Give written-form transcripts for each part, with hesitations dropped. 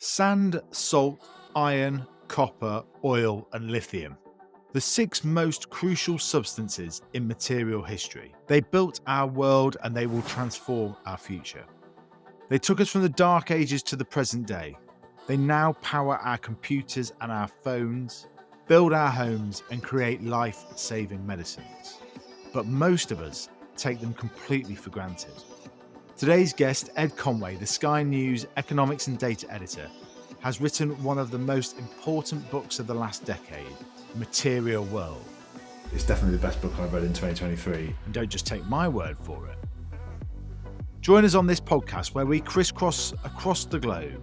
Sand, salt, iron, copper, oil, and lithium. The 6 most crucial substances in material history. They built our world and they will transform our future. They took us from the dark ages to the present day. They now power our computers and our phones, build our homes, and create life-saving medicines. But most of us take them completely for granted. Today's guest, Ed Conway, the Sky News economics and data editor, has written one of the most important books of the last decade, Material World. It's definitely the best book I've read in 2023. And don't just take my word for it. Join us on this podcast where we crisscross across the globe,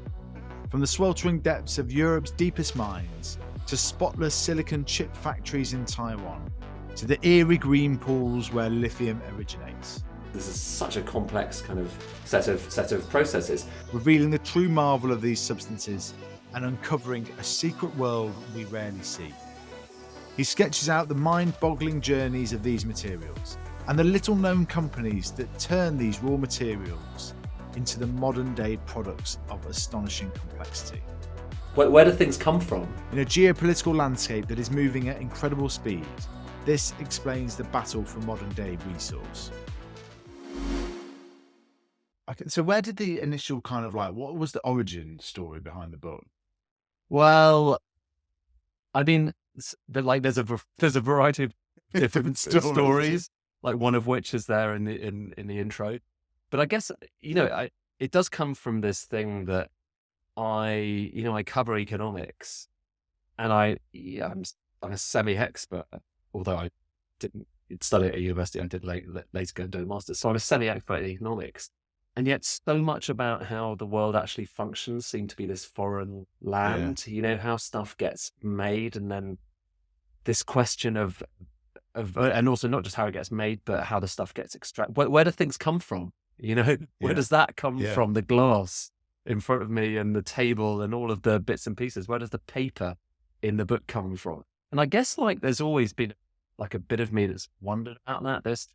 from the sweltering depths of Europe's deepest mines to spotless silicon chip factories in Taiwan, to the eerie green pools where lithium originates. This is such a complex kind of set of processes. Revealing the true marvel of these substances and uncovering a secret world we rarely see. He sketches out the mind-boggling journeys of these materials and the little-known companies that turn these raw materials into the modern-day products of astonishing complexity. Where do things come from? In a geopolitical landscape that is moving at incredible speed, this explains the battle for modern-day resource. Okay, so where did the initial what was the origin story behind the book? Well, I mean, there's a variety of different stories. Like one of which is there in the intro, but I guess it does come from this thing that I cover economics, and I'm a semi-expert, although I didn't study at a university. I did later go and do a master's, so I'm a semi-expert in economics. And yet so much about how the world actually functions seemed to be this foreign land, how stuff gets made, and then this question of and also not just how it gets made, but how the stuff gets extracted. Where do things come from? Where does that come from? The glass in front of me and the table and all of the bits and pieces. Where does the paper in the book come from? And I guess there's always been a bit of me that's wondered about that. There's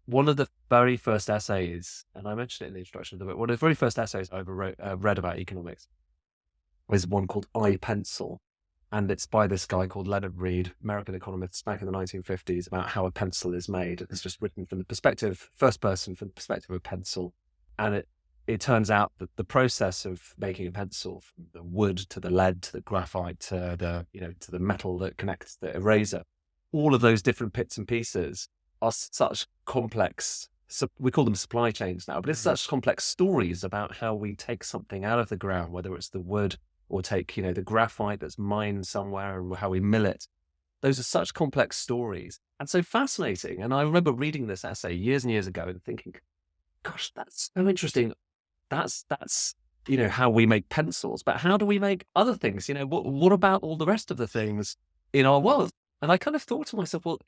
one of the very first essays, and I mentioned it in the introduction of the book, one of the very first essays I ever read about economics was one called I, Pencil. And it's by this guy called Leonard Read, American economist back in the 1950s, about how a pencil is made. It's just written from the perspective, first person, from the perspective of a pencil. And it turns out that the process of making a pencil, from the wood to the lead to the graphite to the metal that connects the eraser, all of those different bits and pieces are such complex, we call them supply chains now, but it's such complex stories about how we take something out of the ground, whether it's the wood or take, the graphite that's mined somewhere, and how we mill it. Those are such complex stories and so fascinating. And I remember reading this essay years and years ago and thinking, gosh, that's so interesting. That's how we make pencils, but how do we make other things? What about all the rest of the things in our world? And I kind of thought to myself, well,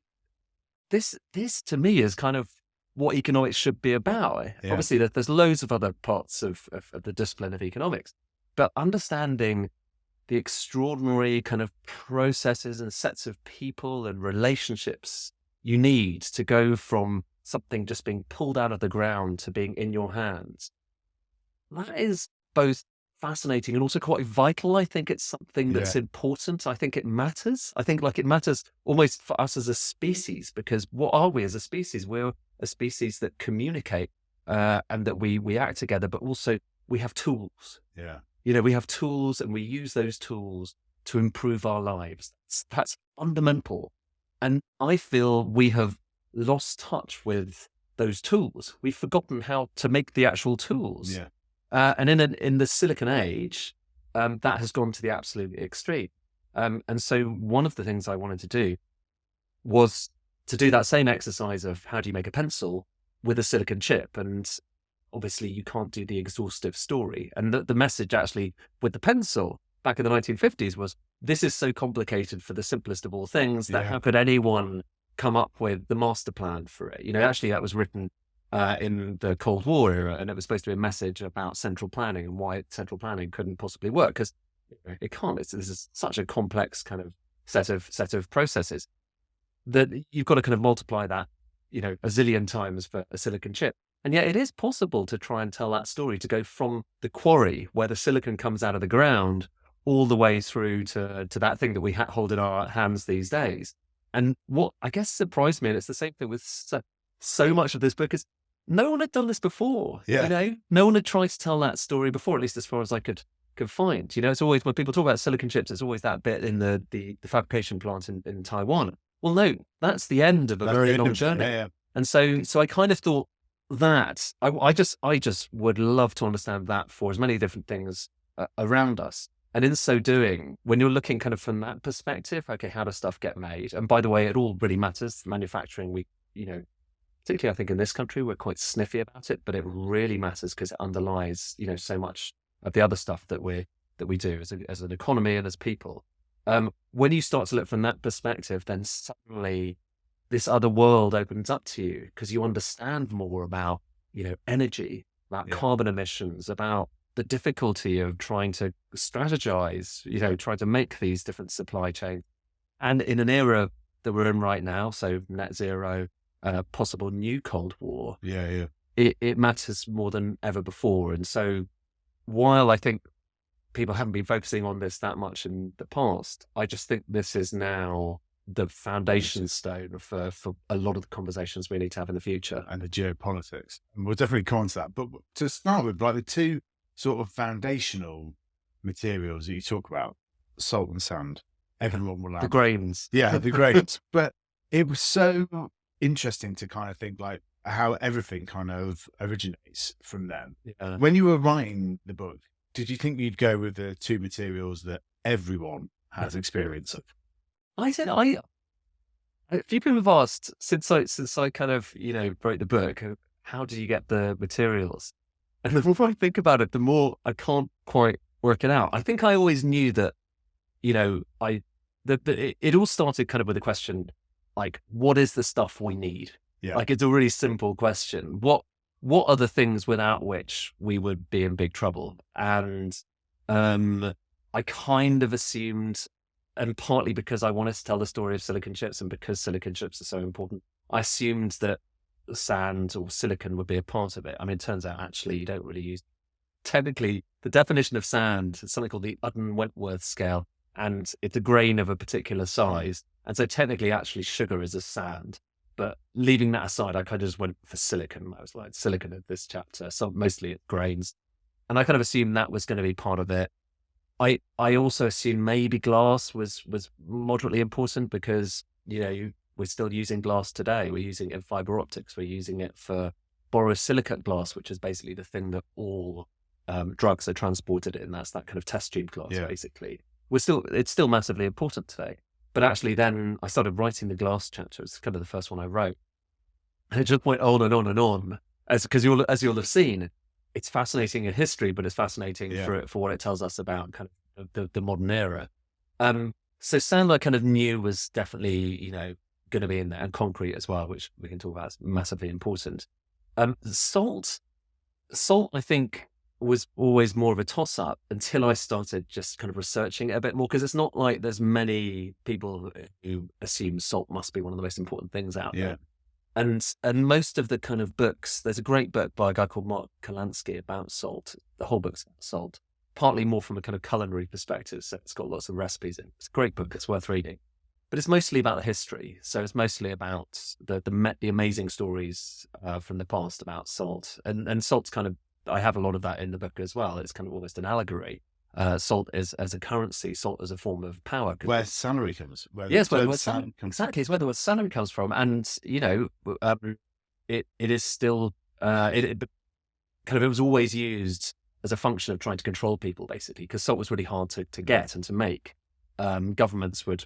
this to me is kind of what economics should be about. Yeah. Obviously, there's loads of other parts of the discipline of economics, but understanding the extraordinary kind of processes and sets of people and relationships you need to go from something just being pulled out of the ground to being in your hands, that is both fascinating and also quite vital. I think it's something that's important. I think it matters. I think it matters almost for us as a species, because what are we as a species? We're a species that communicate and that we act together, but also we have tools. Yeah. We have tools and we use those tools to improve our lives. That's fundamental. And I feel we have lost touch with those tools. We've forgotten how to make the actual tools. Yeah. And in the Silicon Age, that has gone to the absolute extreme. And so one of the things I wanted to do was to do that same exercise of how do you make a pencil with a silicon chip. And obviously you can't do the exhaustive story. And the message actually with the pencil back in the 1950s was, this is so complicated for the simplest of all things that how could anyone come up with the master plan for it? Actually that was written in the Cold War era, and it was supposed to be a message about central planning and why central planning couldn't possibly work, because it can't. This is such a complex kind of set of processes that you've got to kind of multiply that, a zillion times for a silicon chip. And yet it is possible to try and tell that story, to go from the quarry where the silicon comes out of the ground all the way through to that thing that we hold in our hands these days. And what I guess surprised me, and it's the same thing with so much of this book, is no one had done this before. Yeah. No one had tried to tell that story before, at least as far as I could find. It's always, when people talk about silicon chips, it's always that bit in the fabrication plant in Taiwan. Well, no, that's the end of a very long journey. Yeah. And so I kind of thought that I just would love to understand that for as many different things around us. And in so doing, when you're looking kind of from that perspective, okay, how does stuff get made? And by the way, it all really matters. Manufacturing, particularly I think in this country, we're quite sniffy about it, but it really matters because it underlies, so much of the other stuff that we do as an economy and as people. When you start to look from that perspective, then suddenly this other world opens up to you because you understand more about, energy, about carbon emissions, about the difficulty of trying to strategize, trying to make these different supply chains. And in an era that we're in right now, so net zero, possible new Cold War, it matters more than ever before. And so while I think people haven't been focusing on this that much in the past, I just think this is now the foundation stone for a lot of the conversations we need to have in the future. And the geopolitics. And we'll definitely come on to that. But to start with, like the two sort of foundational materials that you talk about, salt and sand, everyone will The grains. Yeah, the grains. But it was so interesting to kind of think like how everything kind of originates from them. Yeah. When you were writing the book, did you think you'd go with the two materials that everyone has experience of? I said, a few people have asked since I kind of, wrote the book, how do you get the materials? And the more I think about it, the more I can't quite work it out. I think I always knew that, it all started kind of with a question, like, what is the stuff we need? Yeah. Like, it's a really simple question. What are the things without which we would be in big trouble? And I kind of assumed, and partly because I wanted to tell the story of silicon chips and because silicon chips are so important, I assumed that sand or silicon would be a part of it. I mean, it turns out actually you don't really use, technically the definition of sand is something called the Udden-Wentworth scale, and it's a grain of a particular size. And so technically actually sugar is a sand. But leaving that aside, I kind of just went for silicon. I was like, silicon in this chapter, so mostly it's grains. And I kind of assumed that was going to be part of it. I also assumed maybe glass was moderately important because, we're still using glass today. We're using it in fiber optics. We're using it for borosilicate glass, which is basically the thing that all drugs are transported in. That's that kind of test tube glass, basically. It's still massively important today. But actually then I started writing the glass chapter. It's kind of the first one I wrote. And it just went on and on and on. As you'll have seen, it's fascinating in history, but it's fascinating for what it tells us about kind of the modern era. So sand I kind of knew was definitely, going to be in there, and concrete as well, which we can talk about, is massively important. Salt, I think, was always more of a toss-up until I started just kind of researching it a bit more, because it's not like there's many people who assume salt must be one of the most important things out there. And most of the kind of books, there's a great book by a guy called Mark Kalansky about salt. The whole book's about salt, partly more from a kind of culinary perspective. So it's got lots of recipes in it. It's a great book. It's worth reading. But it's mostly about the history. So it's mostly about the amazing stories from the past about salt. And salt's kind of, I have a lot of that in the book as well. It's kind of almost an allegory. Salt as a currency, salt as a form of power. Where salary comes. Exactly. It's where the word salary comes from. And, it is still, it was always used as a function of trying to control people, basically, because salt was really hard to get and to make. Governments would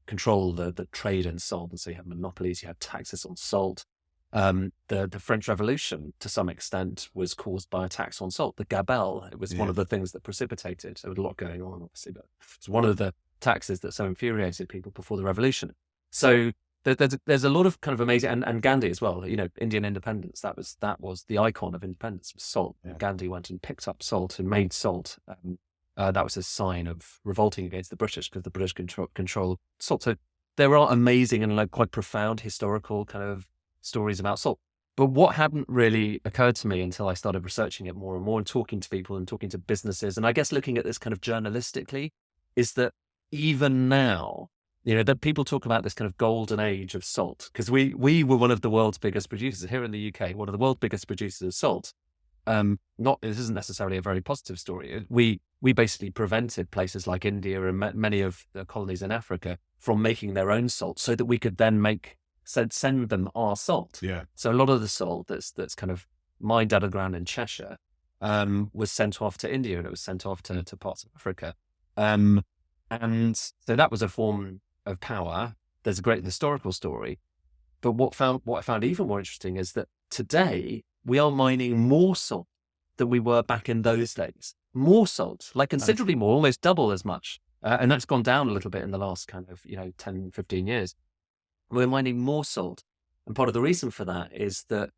control the trade in salt. And so you had monopolies, you had taxes on salt. The French Revolution, to some extent, was caused by a tax on salt, the gabelle. It was one of the things that precipitated. There was a lot going on, obviously, but it's one of the taxes that so infuriated people before the revolution. So there's a lot of kind of amazing, and Gandhi as well. Indian independence. That was the icon of independence, was salt. Yeah. Gandhi went and picked up salt and made salt. That was a sign of revolting against the British, because the British control salt. So there are amazing and quite profound historical kind of stories about salt. But what hadn't really occurred to me until I started researching it more and more and talking to people and talking to businesses, and I guess looking at this kind of journalistically, is that even now, that people talk about this kind of golden age of salt, because we were one of the world's biggest producers here in the UK, one of the world's biggest producers of salt. This isn't necessarily a very positive story. We basically prevented places like India and many of the colonies in Africa from making their own salt, so that we could then send them our salt. Yeah. So a lot of the salt that's kind of mined out of the ground in Cheshire was sent off to India, and it was sent off to parts of Africa. And so that was a form of power. There's a great historical story. But what I found even more interesting is that today we are mining more salt than we were back in those days. More salt, like considerably more, almost double as much. And that's gone down a little bit in the last kind of 10, 15 years. We're mining more salt. And part of the reason for that is that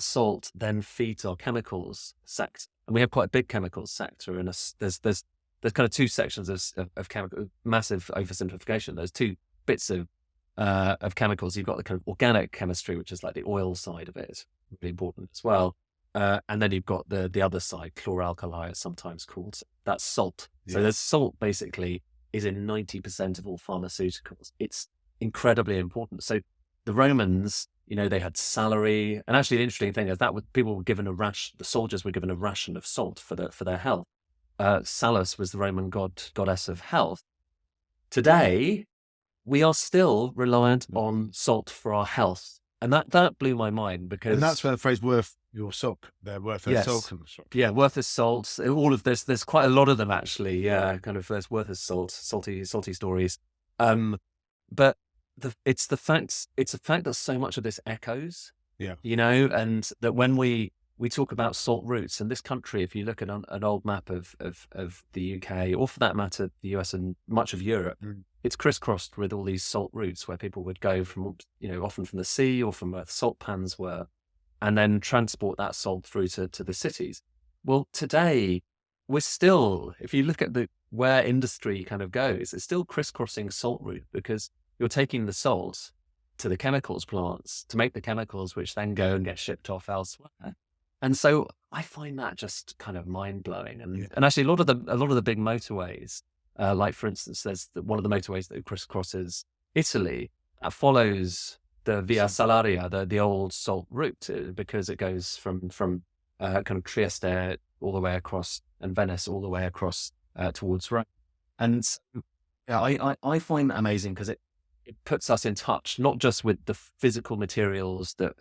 salt then feeds our chemicals sector. And we have quite a big chemicals sector. And there's kind of two sections of chemical, massive oversimplification. There's two bits of chemicals. You've got the kind of organic chemistry, which is like the oil side of it, really important as well. And then you've got the other side, chloralkali, it's sometimes called. That's salt. Yeah. So there's salt basically is in 90% of all pharmaceuticals. It's incredibly important. So the Romans, they had salary, and actually the interesting thing is that people were given the soldiers were given a ration of salt for their health. Salus was the Roman goddess of health. Today, we are still reliant on salt for our health, and that blew my mind because. And that's where the phrase "worth your salt," their worth their salt comes from. Yeah, worth their salt. All of this, there's quite a lot of them actually. Yeah, kind of there's worth of salt, salty stories. But it's a fact that so much of this echoes. Yeah. And that when we talk about salt routes in this country, if you look at an old map of the UK, or for that matter, the US and much of Europe, it's crisscrossed with all these salt routes where people would go from, often from the sea or from where salt pans were, and then transport that salt through to the cities. Well, today, we're still, if you look at where industry kind of goes, it's still crisscrossing salt route, because you're taking the salt to the chemicals plants to make the chemicals, which then go and get shipped off elsewhere. And so I find that just kind of mind blowing. And actually, a lot of the big motorways, like for instance, there's one of the motorways that crisscrosses Italy, that follows the Via Salaria, the old salt route, because it goes from kind of Trieste all the way across, and Venice all the way across towards Rome. And I find that amazing, because it puts us in touch, not just with the physical materials that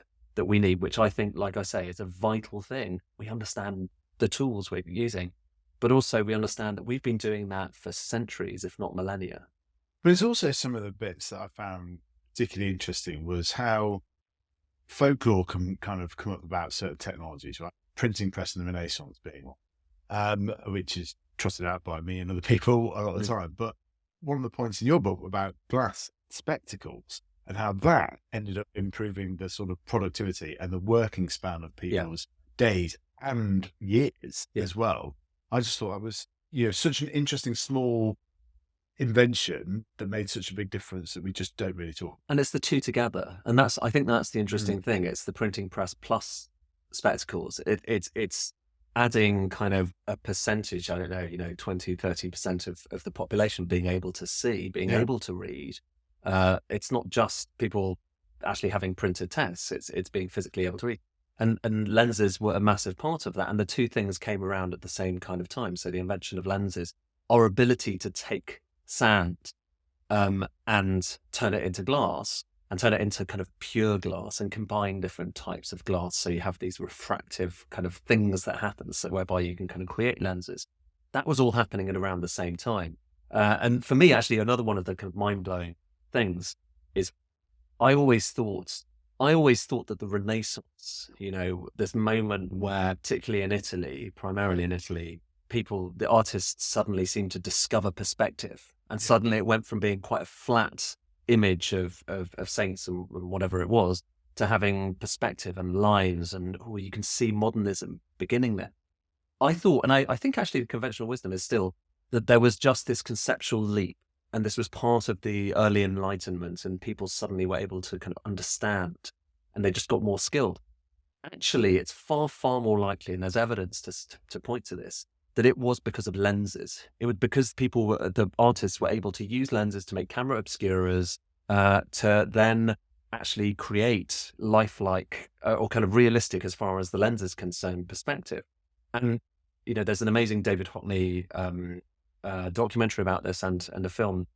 we need, which I think, like I say, is a vital thing. We understand the tools we're using, but also we understand that we've been doing that for centuries, if not millennia. But it's also some of the bits that I found particularly interesting was how folklore can kind of come up about certain technologies, right? Printing press and the Renaissance being one, which is trotted out by me and other people a lot of the time. But one of the points in your book about glass spectacles and how that ended up improving the sort of productivity and the working span of people's days and years as well. I just thought that was, such an interesting small invention that made such a big difference that we just don't really talk. And it's the two together. And I think that's the interesting thing. It's the printing press plus spectacles. It's adding kind of a percentage, I don't know, 20, 30% of the population being able to see, being able to read. It's not just people actually having printed tests, it's being physically able to read. And lenses were a massive part of that. And the two things came around at the same kind of time. So the invention of lenses, our ability to take sand and turn it into glass, and turn it into kind of pure glass, and combine different types of glass. So you have these refractive kind of things that happen, so whereby you can kind of create lenses. That was all happening at around the same time. And for me, actually, another one of the kind of mind-blowing things is I always thought that the Renaissance, this moment where, particularly in Italy, primarily in Italy, the artists suddenly seemed to discover perspective. And suddenly it went from being quite a flat image of saints and whatever it was, to having perspective and lines, and you can see modernism beginning there. I thought, and I think actually the conventional wisdom is still that there was just this conceptual leap, and this was part of the early Enlightenment, and people suddenly were able to kind of understand, and they just got more skilled. actually it's far, far more likely, and there's evidence to point to this, that it was because of lenses. It was because the artists were able to use lenses to make camera obscurers, to then actually create lifelike or kind of realistic, as far as the lens is concerned, perspective. And, there's an amazing David Hockney documentary about this, and a film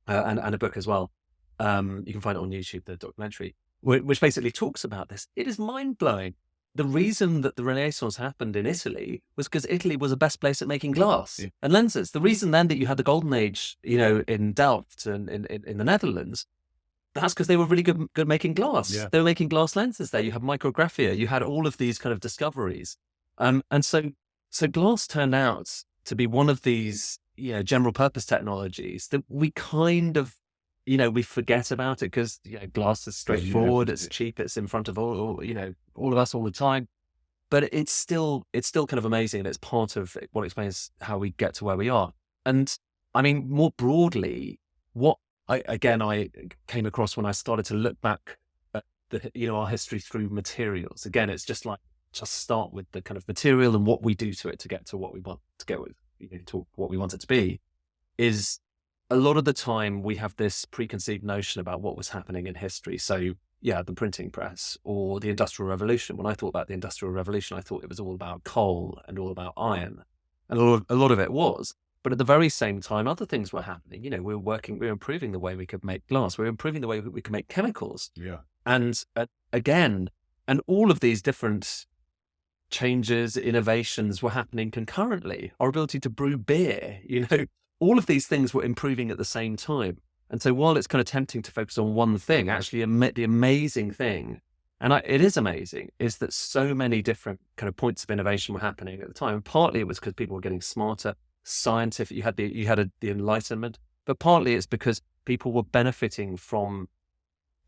and a book as well. You can find it on YouTube, the documentary, which basically talks about this. It is mind-blowing. The reason that the Renaissance happened in Italy was because Italy was the best place at making glass and lenses. The reason then that you had the Golden Age, in Delft and in the Netherlands, that's because they were really good at making glass. Yeah. They were making glass lenses there. You had micrographia. You had all of these kind of discoveries. And so glass turned out to be one of these, general purpose technologies that we kind of, we forget about it because, glass is straightforward, it's cheap, it's in front of all of us all the time. But it's still kind of amazing, and it's part of what explains how we get to where we are. And I mean, more broadly, what I came across when I started to look back at our history through materials. Again, it's just start with the kind of material and what we do to it to get to what we want to get with, to what we want it to be, is a lot of the time we have this preconceived notion about what was happening in history. So the printing press or the Industrial Revolution. When I thought about the Industrial Revolution, I thought it was all about coal and all about iron, and a lot of it was. But at the very same time, other things were happening. We were improving the way we could make glass. We were improving the way we could make chemicals. Yeah. And and all of these different changes, innovations were happening concurrently. Our ability to brew beer, all of these things were improving at the same time. And so while it's kind of tempting to focus on one thing, actually the amazing thing, and it is amazing, is that so many different kind of points of innovation were happening at the time. And partly it was because people were getting smarter, scientific. You had the Enlightenment, but partly it's because people were benefiting from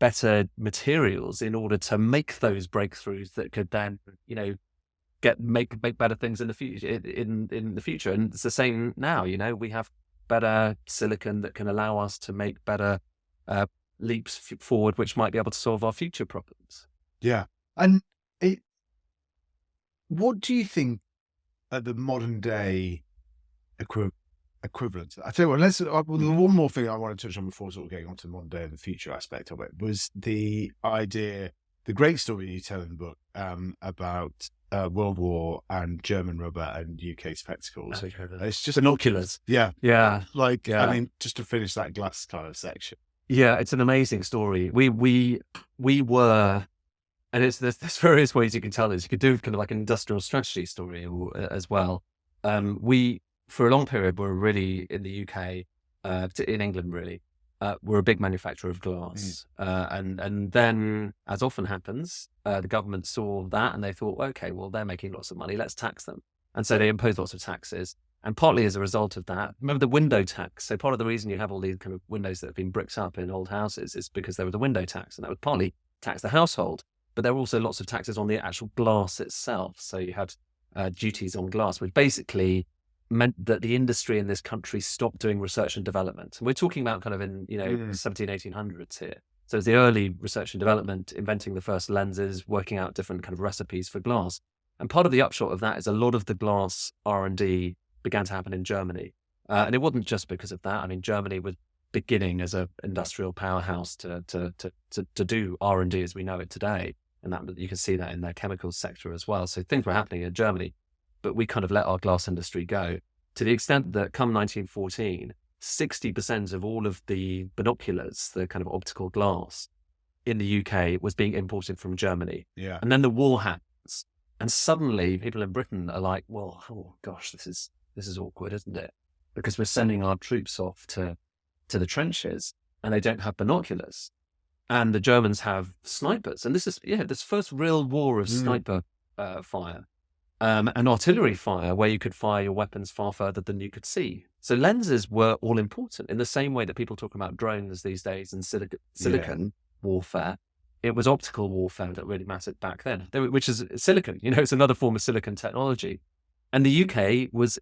better materials in order to make those breakthroughs that could then, make better things in the future. In the future, and it's the same now. We have better silicon that can allow us to make better leaps forward, which might be able to solve our future problems. Yeah, and what do you think are the modern day equivalent? I tell you what, one more thing I want to touch on before sort of getting onto the modern day and the future aspect of it was the idea, the great story you tell in the book about World War and German rubber and UK spectacles. It's just Binoculars. Yeah. I mean, just to finish that glass kind of section. Yeah, it's an amazing story. We were, and there's various ways you can tell this. You could do kind of like an industrial strategy story as well. We, for a long period, were really in the UK, in England really, we're a big manufacturer of glass. And then, as often happens, the government saw that and they thought, okay, well, they're making lots of money, let's tax them. And so they imposed lots of taxes. And partly as a result of that, remember the window tax? So part of the reason you have all these kind of windows that have been bricked up in old houses is because there was a window tax, and that would partly tax the household. But there were also lots of taxes on the actual glass itself. So you had duties on glass, which basically meant that the industry in this country stopped doing research and development. And we're talking about kind of in, 1800s here. So it's the early research and development, inventing the first lenses, working out different kind of recipes for glass. And part of the upshot of that is a lot of the glass R&D began to happen in Germany. And it wasn't just because of that. I mean, Germany was beginning as an industrial powerhouse to do R&D as we know it today. And that you can see that in their chemicals sector as well. So things were happening in Germany, but we kind of let our glass industry go to the extent that come 1914, 60% of all of the binoculars, the kind of optical glass in the UK, was being imported from Germany. Yeah. And then the war happens, and suddenly people in Britain are like, well, oh gosh, this is awkward, isn't it? Because we're sending our troops off to the trenches and they don't have binoculars. And the Germans have snipers. And this is, this first real war of sniper fire. And artillery fire, where you could fire your weapons far further than you could see. So lenses were all important in the same way that people talk about drones these days and silicon warfare. It was optical warfare that really mattered back then, which is silicon. It's another form of silicon technology. And the UK was,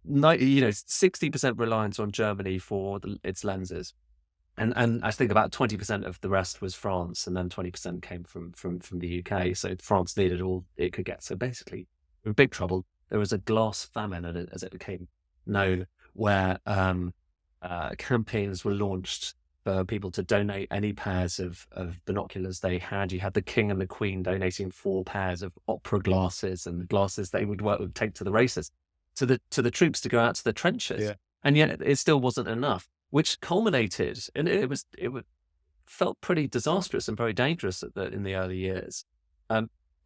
60% reliance on Germany for its lenses. And I think about 20% of the rest was France, and then 20% came from the UK. So France needed all it could get. So basically, we were in big trouble. There was a glass famine, as it became known, where campaigns were launched for people to donate any pairs of binoculars they had. You had the king and the queen donating 4 pairs of opera glasses and glasses they would take to the races, to the troops to go out to the trenches. Yeah. And yet it still wasn't enough, which culminated, and it felt pretty disastrous and very dangerous in the early years.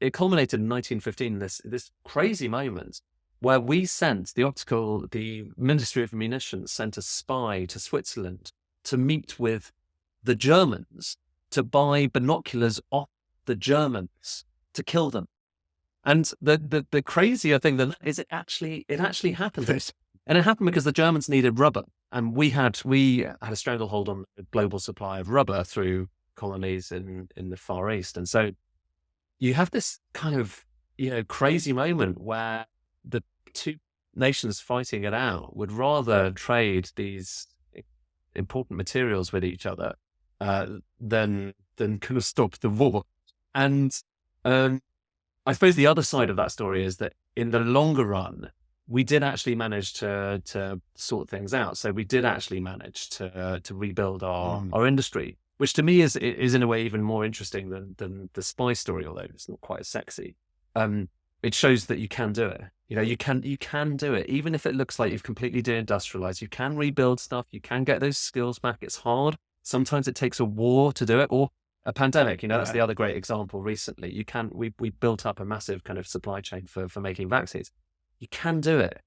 It culminated in 1915, this crazy moment where the Ministry of Munitions sent a spy to Switzerland to meet with the Germans to buy binoculars off the Germans to kill them. And the crazier thing than that is it actually happened. And it happened because the Germans needed rubber, and we had a stranglehold on the global supply of rubber through colonies in the Far East. And so you have this kind of crazy moment where the two nations fighting it out would rather trade these important materials with each other than kind of stop the war. And I suppose the other side of that story is that in the longer run, we did actually manage to sort things out. So we did actually manage to rebuild our industry, which to me is in a way even more interesting than the spy story, although it's not quite as sexy. It shows that you can do it. You can do it, even if it looks like you've completely deindustrialized. You can rebuild stuff. You can get those skills back. It's hard. Sometimes it takes a war to do it, or a pandemic. That's the other great example recently. We built up a massive kind of supply chain for making vaccines. You can do it.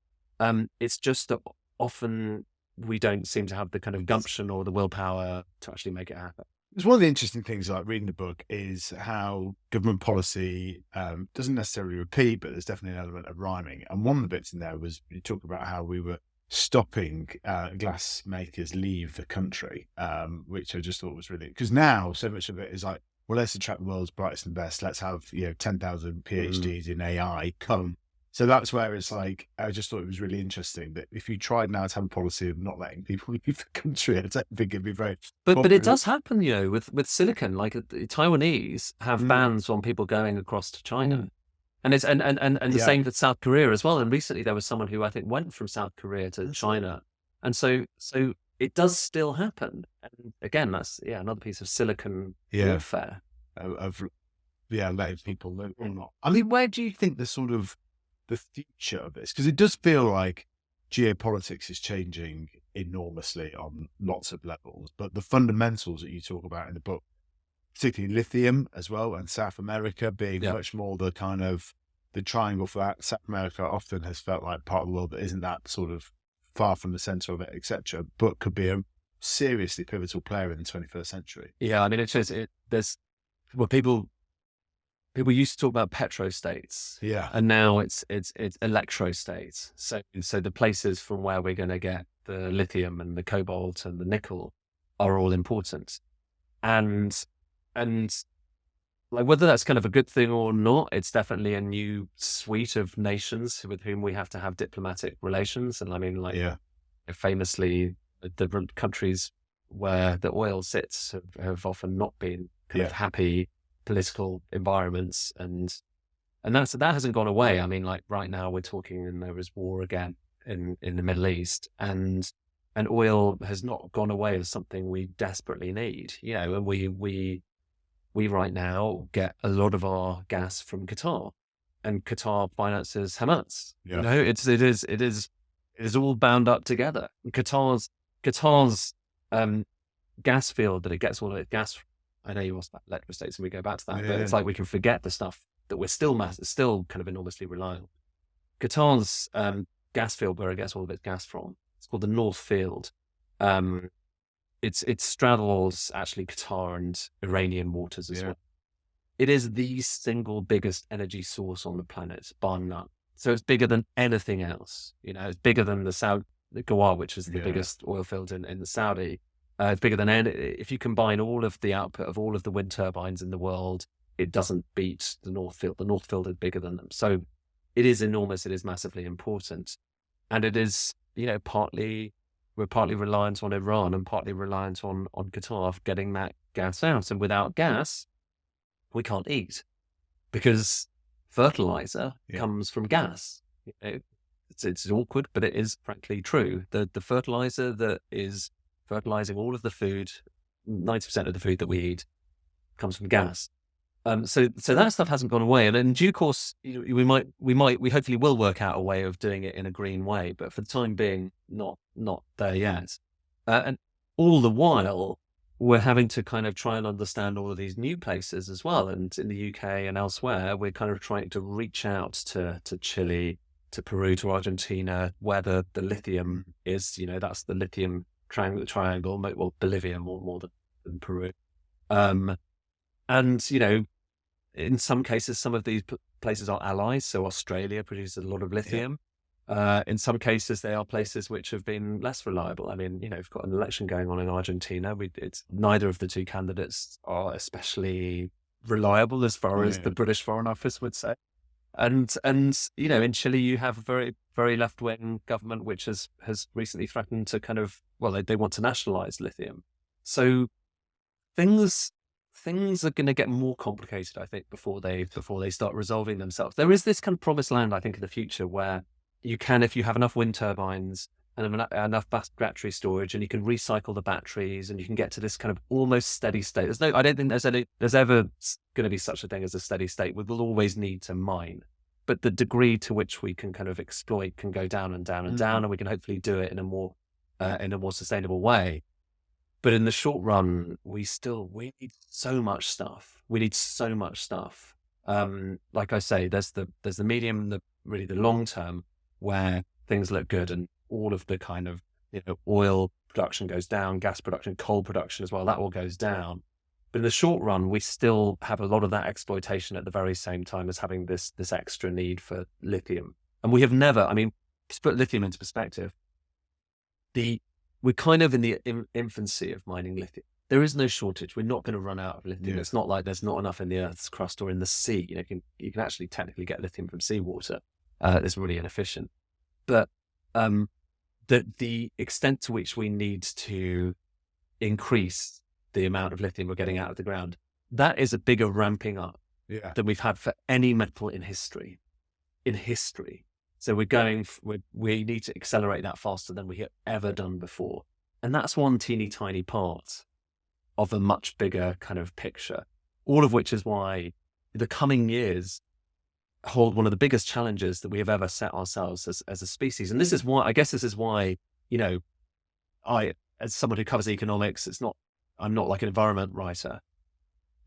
It's just that often we don't seem to have the kind of gumption or the willpower to actually make it happen. It's one of the interesting things like reading the book is how government policy doesn't necessarily repeat, but there's definitely an element of rhyming. And one of the bits in there was you talk about how we were stopping glass makers leave the country, which I just thought was really, because now so much of it is like, well, let's attract the world's brightest and best. Let's have 10,000 PhDs in AI come. So that's where it's like, I just thought it was really interesting that if you tried now to have a policy of not letting people leave the country, I don't think it'd be very. But it does happen, with silicon. Like the Taiwanese have bans on people going across to China, and it's and the same with South Korea as well. And recently there was someone who I think went from South Korea to China, and so it does still happen. And again, that's another piece of silicon warfare of letting people live or not. I mean, where do you think the future of this, because it does feel like geopolitics is changing enormously on lots of levels, but the fundamentals that you talk about in the book, particularly lithium as well, and South America being much more the kind of the triangle for that. South America often has felt like part of the world that isn't that sort of far from the center of it, etc., but could be a seriously pivotal player in the 21st century. I mean, it shows there's people used to talk about petrostates, and now it's electrostates. So the places from where we're going to get the lithium and the cobalt and the nickel are all important, and like whether that's kind of a good thing or not, it's definitely a new suite of nations with whom we have to have diplomatic relations. And I mean, famously, the countries where the oil sits have often not been kind of happy political environments, and that hasn't gone away. I mean, like right now we're talking, and there is war again in the Middle East, and oil has not gone away as something we desperately need. And we right now get a lot of our gas from Qatar, and Qatar finances Hamas. It is all bound up together. Qatar's gas field that it gets all of its gas. I know you asked about electrostates, and we go back to that, but it's like we can forget the stuff that we're still kind of enormously reliant on. Qatar's gas field, where it gets all of its gas from, it's called the North Field. It straddles actually Qatar and Iranian waters as well. It is the single biggest energy source on the planet, bar none. So it's bigger than anything else. It's bigger than the Ghawar, which is the biggest oil field in the Saudi. It's bigger than if you combine all of the output of all of the wind turbines in the world, it doesn't beat the North Field. The North Field is bigger than them. So it is enormous. It is massively important. And it is, partly we're partly reliant on Iran and partly reliant on Qatar for getting that gas out. And without gas, we can't eat, because fertilizer comes from gas. You know, it's awkward, but it is frankly true. The fertilizer that is fertilizing all of the food, 90% of the food that we eat, comes from gas. So that stuff hasn't gone away, and in due course, we hopefully will work out a way of doing it in a green way. But for the time being, not there yet. And all the while, we're having to kind of try and understand all of these new places as well. And in the UK and elsewhere, we're kind of trying to reach out to Chile, to Peru, to Argentina, where the lithium is. That's the lithium triangle, well, Bolivia more than Peru. And, in some cases, some of these places are allies. So Australia produces a lot of lithium. In some cases, they are places which have been less reliable. I mean, we've got an election going on in Argentina. It's neither of the two candidates are especially reliable as far as the British Foreign Office would say. And in Chile, you have a very, very left-wing government which has recently threatened to they want to nationalize lithium. So things are going to get more complicated, I think, before they start resolving themselves. There is this kind of promised land, I think, in the future where you can, if you have enough wind turbines and enough battery storage, and you can recycle the batteries, and you can get to this kind of almost steady state. I don't think there's ever going to be such a thing as a steady state. We will always need to mine, but the degree to which we can kind of exploit can go down and down and down, and we can hopefully do it in a more sustainable way. But in the short run, we need so much stuff. Like I say, there's the medium, really the long term, where things look good, and all of the kind of oil production goes down, gas production, coal production as well, that all goes down. But in the short run, we still have a lot of that exploitation at the very same time as having this extra need for lithium. And we have never, to put lithium into perspective, we're kind of in the infancy of mining lithium. There is no shortage. We're not going to run out of lithium. It's not like there's not enough in the Earth's crust or in the sea. You can actually technically get lithium from seawater. It's really inefficient. But the extent to which we need to increase the amount of lithium we're getting out of the ground, that is a bigger ramping up than we've had for any metal in history. So we need to accelerate that faster than we have ever done before. And that's one teeny tiny part of a much bigger kind of picture, all of which is why the coming years hold one of the biggest challenges that we have ever set ourselves as a species. And this is why, I, as someone who covers economics, I'm not like an environment writer.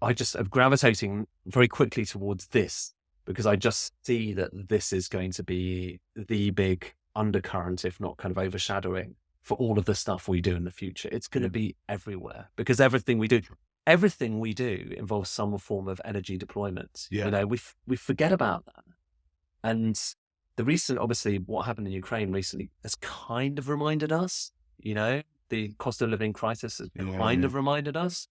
I just am gravitating very quickly towards this, because I just see that this is going to be the big undercurrent, if not kind of overshadowing, for all of the stuff we do in the future. It's going to be everywhere, because everything we do involves some form of energy deployment. We forget about that. And the recent, obviously, what happened in Ukraine recently has kind of reminded us, the cost of living crisis has kind of reminded us.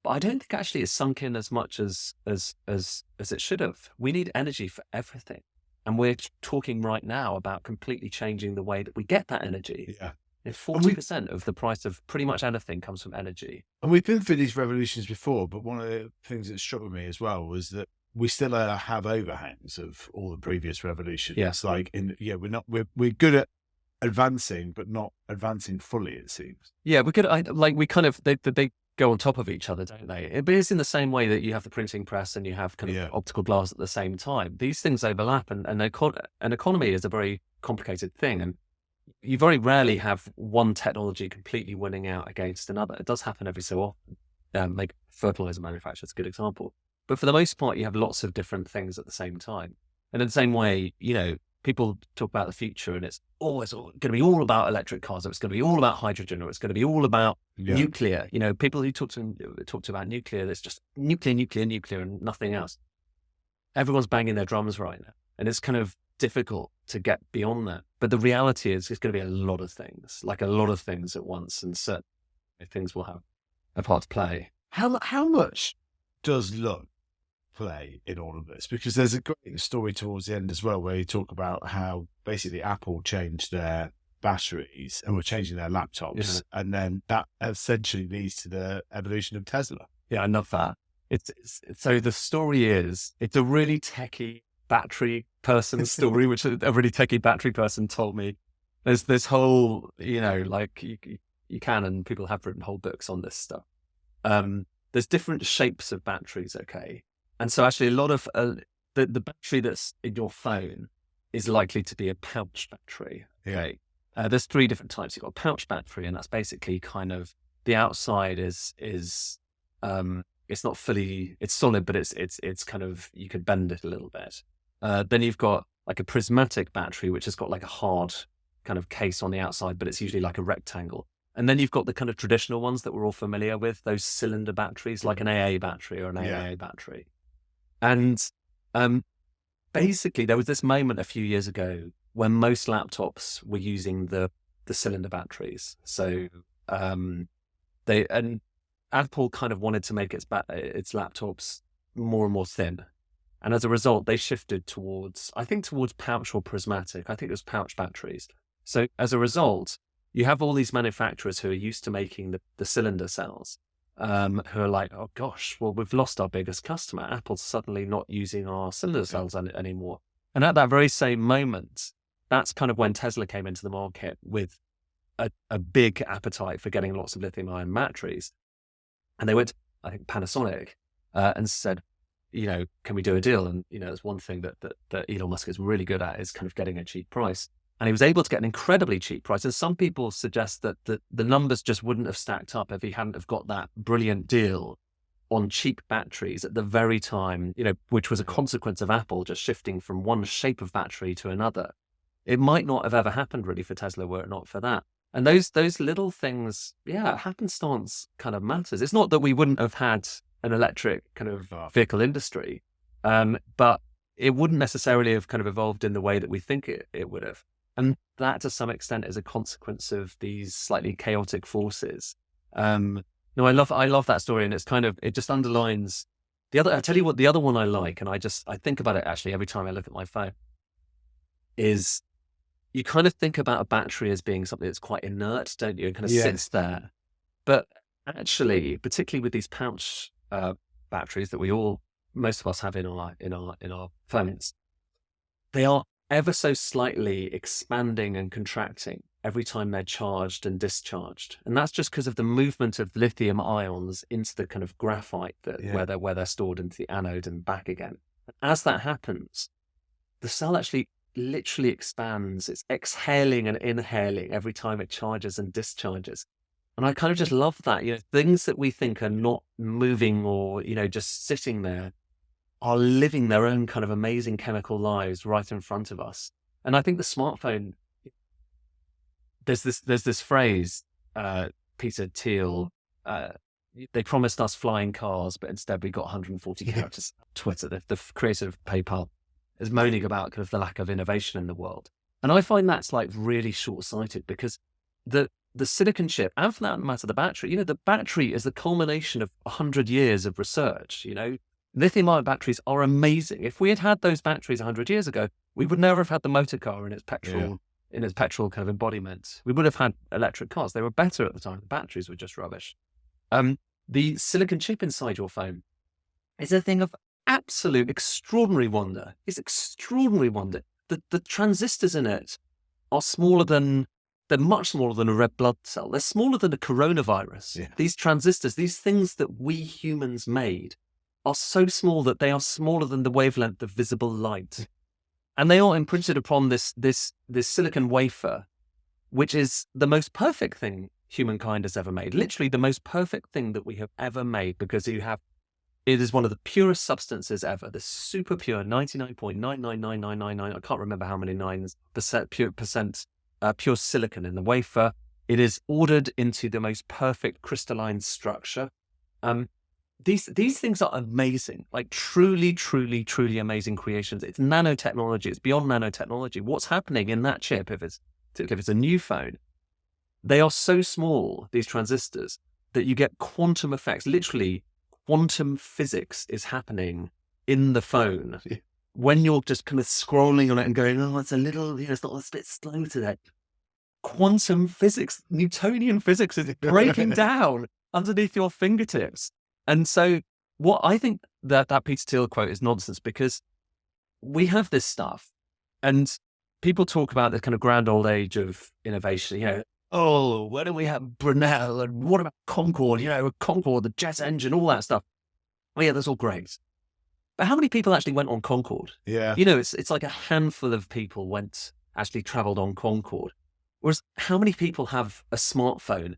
But I don't think actually it's sunk in as much as it should have. We need energy for everything. And we're talking right now about completely changing the way that we get that energy. Yeah. 40% of the price of pretty much anything comes from energy. And we've been through these revolutions before, but one of the things that struck with me as well was that we still have overhangs of all the previous revolutions. Yes. We're good at advancing, but not advancing fully, it seems. Yeah, they go on top of each other, don't they? But it's in the same way that you have the printing press and you have kind of optical glass at the same time. These things overlap, and an economy is a very complicated thing, and you very rarely have one technology completely winning out against another. It does happen every so often. Like fertilizer manufacture is a good example. But for the most part, you have lots of different things at the same time. And in the same way, people talk about the future, and it's always going to be all about electric cars, or it's going to be all about hydrogen, or it's going to be all about nuclear. People who talk about nuclear, there's just nuclear, and nothing else. Everyone's banging their drums right now, and it's kind of difficult to get beyond that. But the reality is, it's going to be a lot of things at once, and certain things will have a part to play. How much does luck play in all of this? Because there's a great story towards the end as well, where you talk about how basically Apple changed their batteries and were changing their laptops. And then that essentially leads to the evolution of Tesla. Yeah, I love that. So the story is, it's a really techie battery person story, which a really techie battery person told me. There's this whole, like you can, and people have written whole books on this stuff. There's different shapes of batteries, okay? And so actually a lot of the battery that's in your phone is likely to be a pouch battery, okay? There's 3 different types. You've got a pouch battery, and that's basically kind of, the outside is it's not fully, it's solid, but it's kind of, you could bend it a little bit. Then you've got like a prismatic battery, which has got like a hard kind of case on the outside, but it's usually like a rectangle. And then you've got the kind of traditional ones that we're all familiar with, those cylinder batteries, like an AA battery or an AAA battery. And basically there was this moment a few years ago when most laptops were using the cylinder batteries. So Apple kind of wanted to make its laptops more and more thin. And as a result, they shifted towards pouch or prismatic. I think it was pouch batteries. So as a result, you have all these manufacturers who are used to making the cylinder cells, who are like, oh gosh, well, we've lost our biggest customer. Apple's suddenly not using our cylinder cells anymore. And at that very same moment, that's kind of when Tesla came into the market with a big appetite for getting lots of lithium-ion batteries. And they went to, I think, Panasonic and said, can we do a deal? And, there's one thing that Elon Musk is really good at, is kind of getting a cheap price. And he was able to get an incredibly cheap price. And some people suggest that the numbers just wouldn't have stacked up if he hadn't have got that brilliant deal on cheap batteries at the very time, which was a consequence of Apple just shifting from one shape of battery to another. It might not have ever happened really for Tesla were it not for that. And those little things, happenstance kind of matters. It's not that we wouldn't have had an electric kind of vehicle industry, but it wouldn't necessarily have kind of evolved in the way that we think it would have. And that, to some extent, is a consequence of these slightly chaotic forces. I love that story, and it just underlines the other. I tell you what, the other one I like, and I think about it actually every time I look at my phone, is you kind of think about a battery as being something that's quite inert, don't you? It kind of sits there. But actually, particularly with these pouch batteries that most of us have in our phones, they are ever so slightly expanding and contracting every time they're charged and discharged. And that's just because of the movement of lithium ions into the kind of graphite where they're stored into the anode and back again. As that happens, the cell actually literally expands. It's exhaling and inhaling every time it charges and discharges. And I kind of just love that, things that we think are not moving or, just sitting there are living their own kind of amazing chemical lives right in front of us. And I think the smartphone, there's this phrase, Peter Thiel, they promised us flying cars, but instead we got 140 characters. Twitter, the creator of PayPal, is moaning about kind of the lack of innovation in the world. And I find that's like really short-sighted, because the silicon chip, and for that matter, the battery, the battery is the culmination of 100 years of research, Lithium-ion batteries are amazing. If we had had those batteries 100 years ago, we would never have had the motor car in its petrol kind of embodiment. We would have had electric cars. They were better at the time. The batteries were just rubbish. The silicon chip inside your phone is a thing of absolute extraordinary wonder. It's extraordinary wonder. The transistors in it are they're much smaller than a red blood cell. They're smaller than a coronavirus. Yeah. These transistors, these things that we humans made, are so small that they are smaller than the wavelength of visible light. And they are imprinted upon this silicon wafer, which is the most perfect thing humankind has ever made. Literally the most perfect thing that we have ever made, because it is one of the purest substances ever. The super pure 99.999999, I can't remember how many percent pure silicon in the wafer. It is ordered into the most perfect crystalline structure. These things are amazing, like truly, truly, truly amazing creations. It's nanotechnology. It's beyond nanotechnology. What's happening in that chip, if it's a new phone, they are so small, these transistors, that you get quantum effects. Literally, quantum physics is happening in the phone when you're just kind of scrolling on it and going, oh, it's a little, it's not a bit slow today. quantum physics, Newtonian physics is breaking down underneath your fingertips. And so what I think that Peter Thiel quote is nonsense, because we have this stuff and people talk about the kind of grand old age of innovation, oh, why don't we have Brunel, and what about Concorde, Concorde, the jet engine, all that stuff. Oh yeah, that's all great. But how many people actually went on Concorde? Yeah. It's like a handful of people actually traveled on Concorde. Whereas how many people have a smartphone?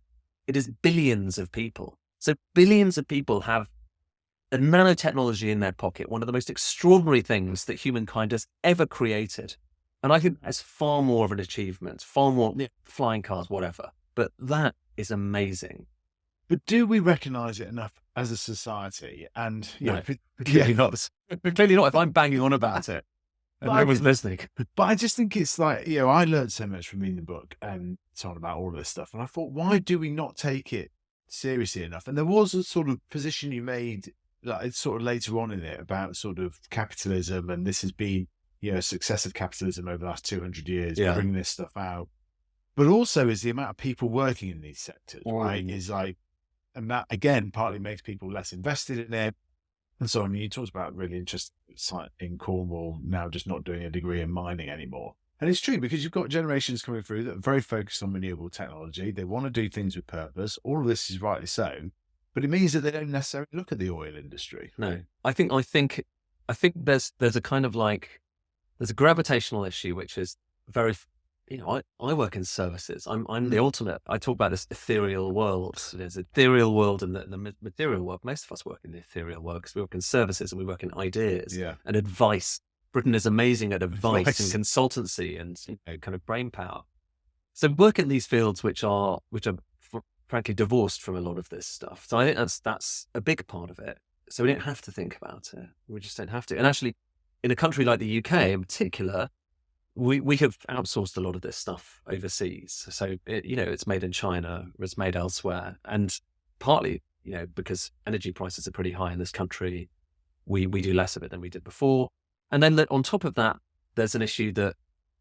It is billions of people. So billions of people have a nanotechnology in their pocket, one of the most extraordinary things that humankind has ever created. And I think that's far more of an achievement, far more flying cars, whatever. But that is amazing. But do we recognise it enough as a society? And no, clearly not. Clearly not if I'm banging on about it and no one's listening. But I just think it's like, I learned so much from reading the book and talking about all of this stuff. And I thought, why do we not take it seriously enough? And there was a sort of position you made, like sort of later on in it, about sort of capitalism, and this has been, a success of capitalism over the last 200 years, bringing this stuff out. But also is the amount of people working in these sectors, right? Is like, and that again partly makes people less invested in it. And so, you talked about really interesting site in Cornwall now just not doing a degree in mining anymore. And it's true, because you've got generations coming through that are very focused on renewable technology. They want to do things with purpose. All of this is rightly so, but it means that they don't necessarily look at the oil industry. No, I think there's a kind of like, there's a gravitational issue, which is very, I work in services. I'm the ultimate. I talk about this ethereal world. There's an ethereal world and the material world. Most of us work in the ethereal world because we work in services and we work in ideas and advice. Britain is amazing at advice and consultancy and kind of brain power. So work in these fields which are frankly divorced from a lot of this stuff. So I think that's a big part of it. So we don't have to think about it. We just don't have to. And actually, in a country like the UK in particular, we have outsourced a lot of this stuff overseas. So it's made in China, it's made elsewhere, and partly because energy prices are pretty high in this country, we do less of it than we did before. And then on top of that, there's an issue that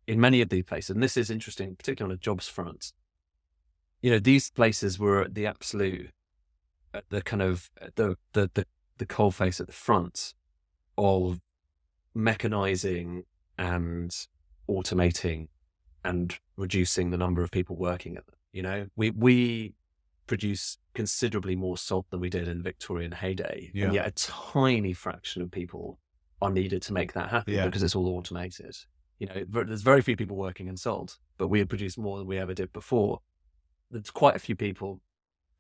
in many of these places, and this is interesting, particularly on a jobs front, these places were at the absolute, the kind of the coalface at the front of mechanizing and automating and reducing the number of people working at them. We produce considerably more salt than we did in Victorian heyday, and yet a tiny fraction of people are needed to make that happen because it's all automated. There's very few people working in salt, but we produce more than we ever did before. There's quite a few people,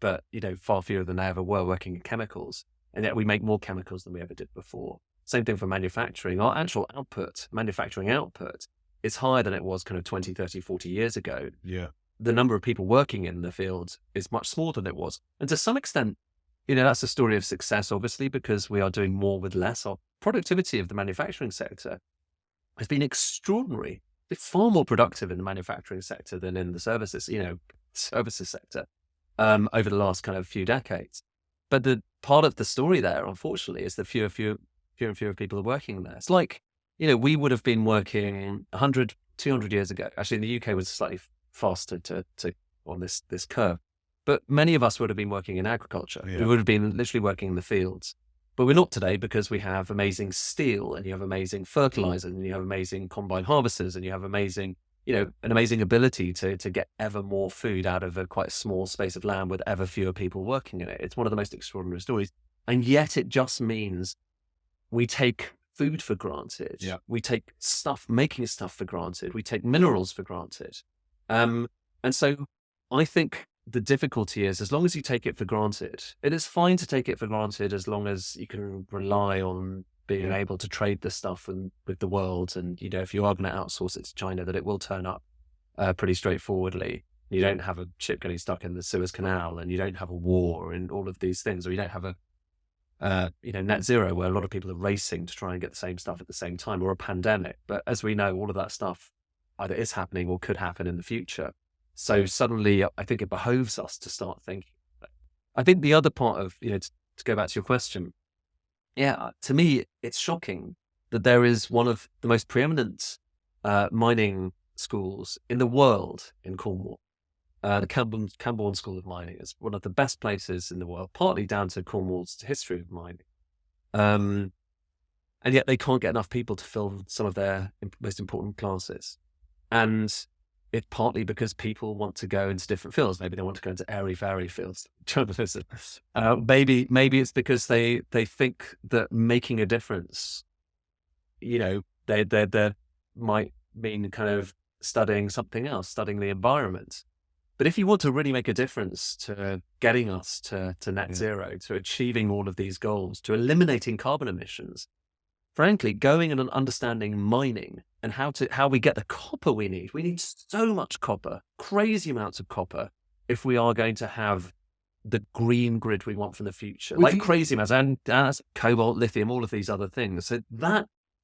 but far fewer than they ever were working in chemicals, and yet we make more chemicals than we ever did before. Same thing for manufacturing. Our actual output, manufacturing output, is higher than it was kind of 20, 30, 40 years ago. Yeah. The number of people working in the field is much smaller than it was. And to some extent, that's a story of success, obviously, because we are doing more with less. Our productivity of the manufacturing sector has been extraordinary. It's far more productive in the manufacturing sector than in the services, services sector over the last kind of few decades. But the part of the story there, unfortunately, is that fewer and fewer people are working there. It's like, we would have been working 100, 200 years ago. Actually, in the UK was slightly faster to on this curve. But many of us would have been working in agriculture. We would have been literally working in the fields. But we're not today because we have amazing steel, and you have amazing fertilizers, and you have amazing combine harvesters, and you have amazing, an amazing ability to get ever more food out of a quite small space of land with ever fewer people working in it. It's one of the most extraordinary stories. And yet it just means we take food for granted. Yeah. We take making stuff for granted. We take minerals for granted. And so I think the difficulty is, as long as you take it for granted, it is fine to take it for granted as long as you can rely on being able to trade the stuff with the world. And, if you are going to outsource it to China, that it will turn up pretty straightforwardly. You don't have a ship getting stuck in the Suez Canal, and you don't have a war and all of these things, or you don't have a net zero where a lot of people are racing to try and get the same stuff at the same time, or a pandemic. But as we know, all of that stuff either is happening or could happen in the future. So suddenly I think it behoves us to start thinking. I think the other part of, to go back to your question, to me, it's shocking that there is one of the most preeminent mining schools in the world in Cornwall. The Camborne School of Mining is one of the best places in the world, partly down to Cornwall's history of mining. And yet they can't get enough people to fill some of their most important classes. And it's partly because people want to go into different fields. Maybe they want to go into airy-fairy fields, journalism. Maybe it's because they think that making a difference, they might mean kind of studying something else, studying the environment. But if you want to really make a difference to getting us to net zero, to achieving all of these goals, to eliminating carbon emissions, frankly, going and understanding mining and how we get the copper we need so much copper, crazy amounts of copper, if we are going to have the green grid we want for the future, crazy amounts, and cobalt, lithium, all of these other things. So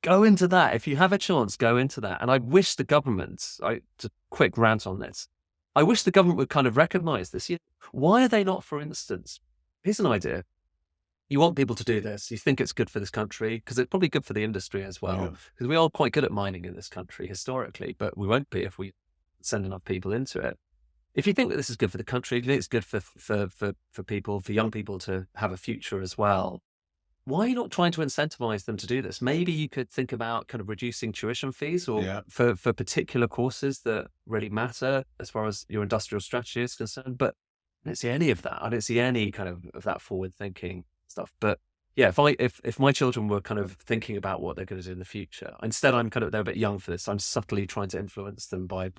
go into that. If you have a chance, go into that. And I wish the government, just a quick rant on this, I wish the government would kind of recognize this. Why are they not, for instance, here's an idea. You want people to do this. You think it's good for this country because it's probably good for the industry as well. Because we are quite good at mining in this country historically, but we won't be if we send enough people into it. If you think that this is good for the country, you think it's good for people, for young people to have a future as well, why are you not trying to incentivize them to do this? Maybe you could think about kind of reducing tuition fees or for particular courses that really matter as far as your industrial strategy is concerned. But I don't see any of that. I don't see any kind of that forward thinking stuff. But yeah, if my children were kind of thinking about what they're going to do in the future, instead they're a bit young for this. I'm subtly trying to influence them by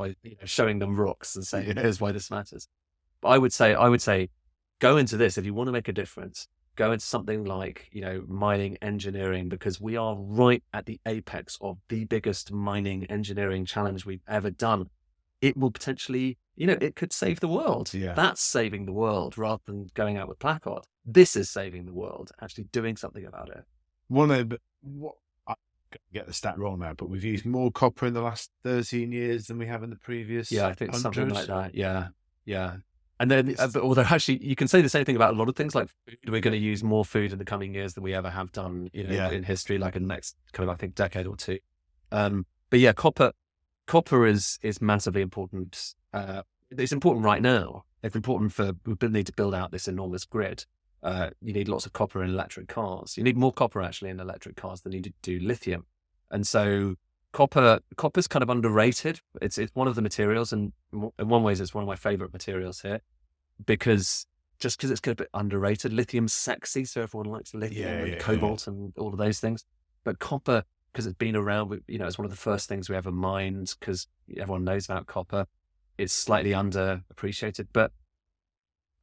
showing them rocks and saying, here's why this matters. But I would say, go into this if you want to make a difference. Go into something like, mining engineering, because we are right at the apex of the biggest mining engineering challenge we've ever done. It will potentially, it could save the world. Yeah. That's saving the world rather than going out with placard. This is saving the world, actually doing something about it. I get the stat wrong now, but we've used more copper in the last 13 years than we have in the previous. Yeah, I think 100. Something like that. Yeah. And then, although actually you can say the same thing about a lot of things, like food. We're going to use more food in the coming years than we ever have done, in history, like in the next kind of, I think, decade or two. But yeah, copper is massively important. It's important right now. It's important we need to build out this enormous grid. You need lots of copper in electric cars. You need more copper actually in electric cars than you do lithium. And so copper's kind of underrated. It's one of the materials, and in one ways it's one of my favorite materials here, because it's kind of a bit underrated. Lithium's sexy, so everyone likes lithium and cobalt and all of those things. But copper, because it's been around, it's one of the first things we ever mined, because everyone knows about copper. It's slightly underappreciated, but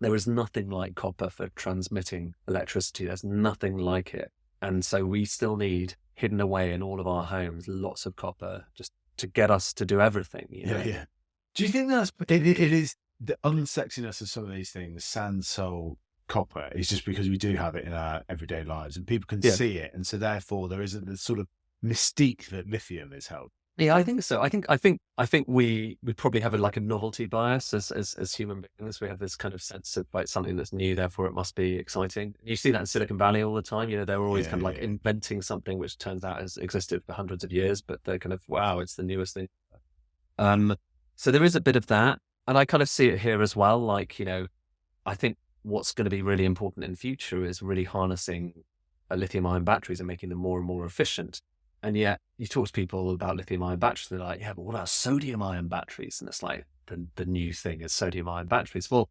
there is nothing like copper for transmitting electricity. There's nothing like it. And so we still need, hidden away in all of our homes, lots of copper just to get us to do everything. Yeah. Do you think it is the unsexiness of some of these things, sand, soul, copper, is just because we do have it in our everyday lives and people can see it, and so therefore there isn't the sort of mystique that lithium is held? Yeah, I think so. I think we probably have a novelty bias as human beings. We have this kind of sense of like something that's new, therefore it must be exciting. You see that in Silicon Valley all the time. They're always inventing something which turns out has existed for hundreds of years, but they're kind of, wow, it's the newest thing. So there is a bit of that, and I kind of see it here as well. I think what's going to be really important in the future is really harnessing lithium-ion batteries and making them more and more efficient. And yet you talk to people about lithium-ion batteries, they're like, yeah, but what about sodium-ion batteries? And it's like, the new thing is sodium-ion batteries. Well,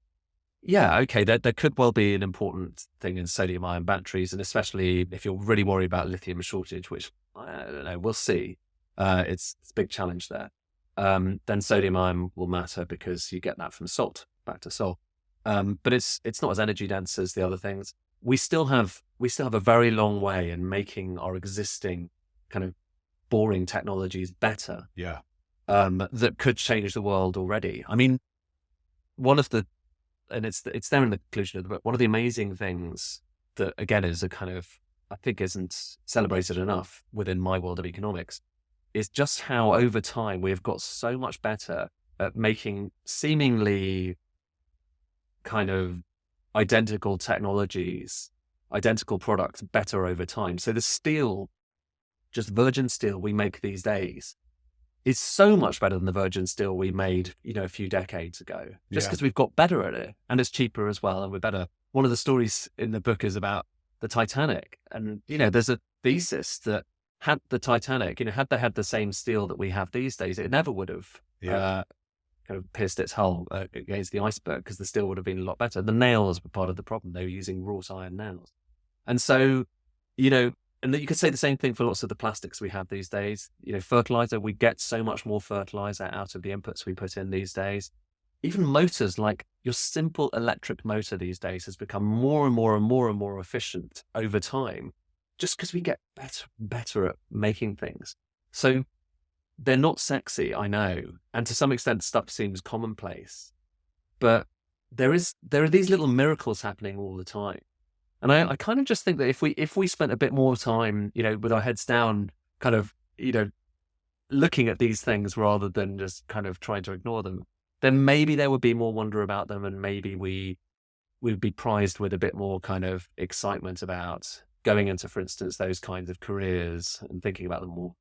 yeah, okay, there could well be an important thing in sodium-ion batteries, and especially if you're really worried about lithium shortage, which I don't know, we'll see. It's a big challenge there. Then sodium-ion will matter because you get that from salt, back to salt. But it's not as energy dense as the other things. We still have a very long way in making our existing kind of boring technologies better. Yeah. That could change the world already. I mean, it's there in the conclusion of the book, one of the amazing things that again is a kind of, I think isn't celebrated enough within my world of economics, is just how over time we have got so much better at making seemingly kind of identical technologies, identical products better over time. So the steel, just virgin steel we make these days, is so much better than the virgin steel we made, a few decades ago, just because we've got better at it, and it's cheaper as well, and we're better. One of the stories in the book is about the Titanic, and there's a thesis that had the Titanic, had they had the same steel that we have these days, it never would have kind of pierced its hull against the iceberg, because the steel would have been a lot better. The nails were part of the problem; they were using wrought iron nails, and so and you could say the same thing for lots of the plastics we have these days. Fertilizer, we get so much more fertilizer out of the inputs we put in these days. Even motors, like your simple electric motor these days, has become more and more and more and more efficient over time, just because we get better and better at making things. So they're not sexy, I know, and to some extent stuff seems commonplace, but there are these little miracles happening all the time. And I kind of just think that if we spent a bit more time, with our heads down, kind of, looking at these things rather than just kind of trying to ignore them, then maybe there would be more wonder about them, and maybe we would be prized with a bit more kind of excitement about going into, for instance, those kinds of careers and thinking about them more.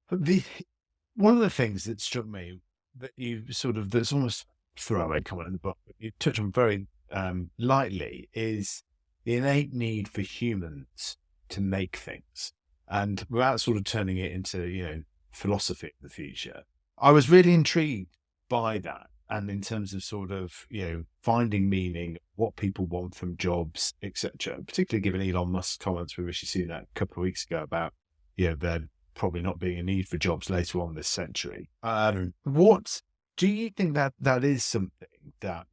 One of the things that struck me that that's almost throwaway comment in the book, but you touch on very lightly, is the innate need for humans to make things, and without sort of turning it into, philosophy of the future. I was really intrigued by that. And in terms of sort of, finding meaning, what people want from jobs, etc., particularly given Elon Musk's comments with Rishi Sunak a couple of weeks ago about, there probably not being a need for jobs later on this century. What do you think that is something that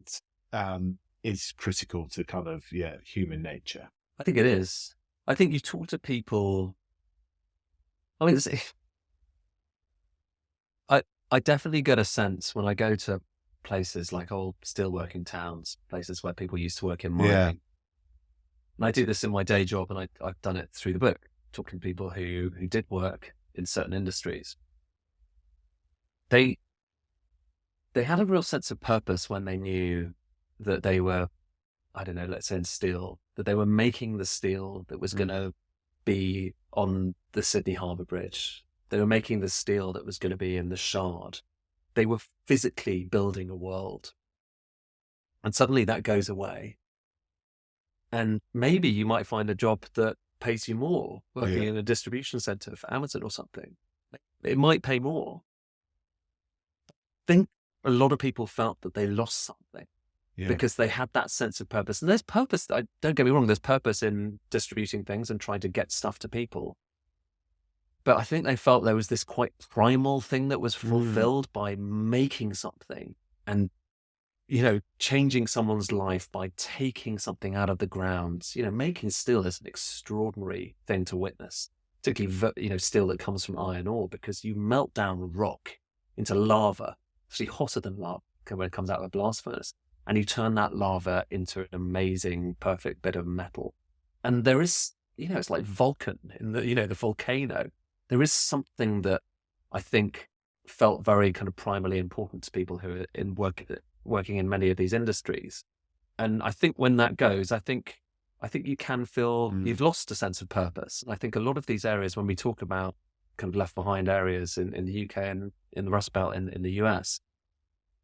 is critical to kind of, human nature? I think it is. I think you talk to people. I mean, I definitely get a sense when I go to places like old steelworking towns, places where people used to work in mining. Yeah. And I do this in my day job, and I've done it through the book, talking to people who did work in certain industries. They had a real sense of purpose when they knew that they were, I don't know, let's say in steel, that they were making the steel that was going to be on the Sydney Harbour Bridge. They were making the steel that was going to be in the Shard. They were physically building a world. And suddenly that goes away. And maybe you might find a job that pays you more, working in a distribution centre for Amazon or something. It might pay more. I think a lot of people felt that they lost something because they had that sense of purpose. And there's purpose, don't get me wrong, there's purpose in distributing things and trying to get stuff to people. But I think they felt there was this quite primal thing that was fulfilled by making something and, changing someone's life by taking something out of the ground. Making steel is an extraordinary thing to witness, particularly, steel that comes from iron ore, because you melt down rock into lava, actually hotter than lava when it comes out of a blast furnace, and you turn that lava into an amazing, perfect bit of metal. And there is, it's like Vulcan in the volcano. There is something that I think felt very kind of primarily important to people who are working in many of these industries. And I think when that goes, I think you can feel you've lost a sense of purpose. And I think a lot of these areas, when we talk about kind of left behind areas in the UK and in the Rust Belt in the US,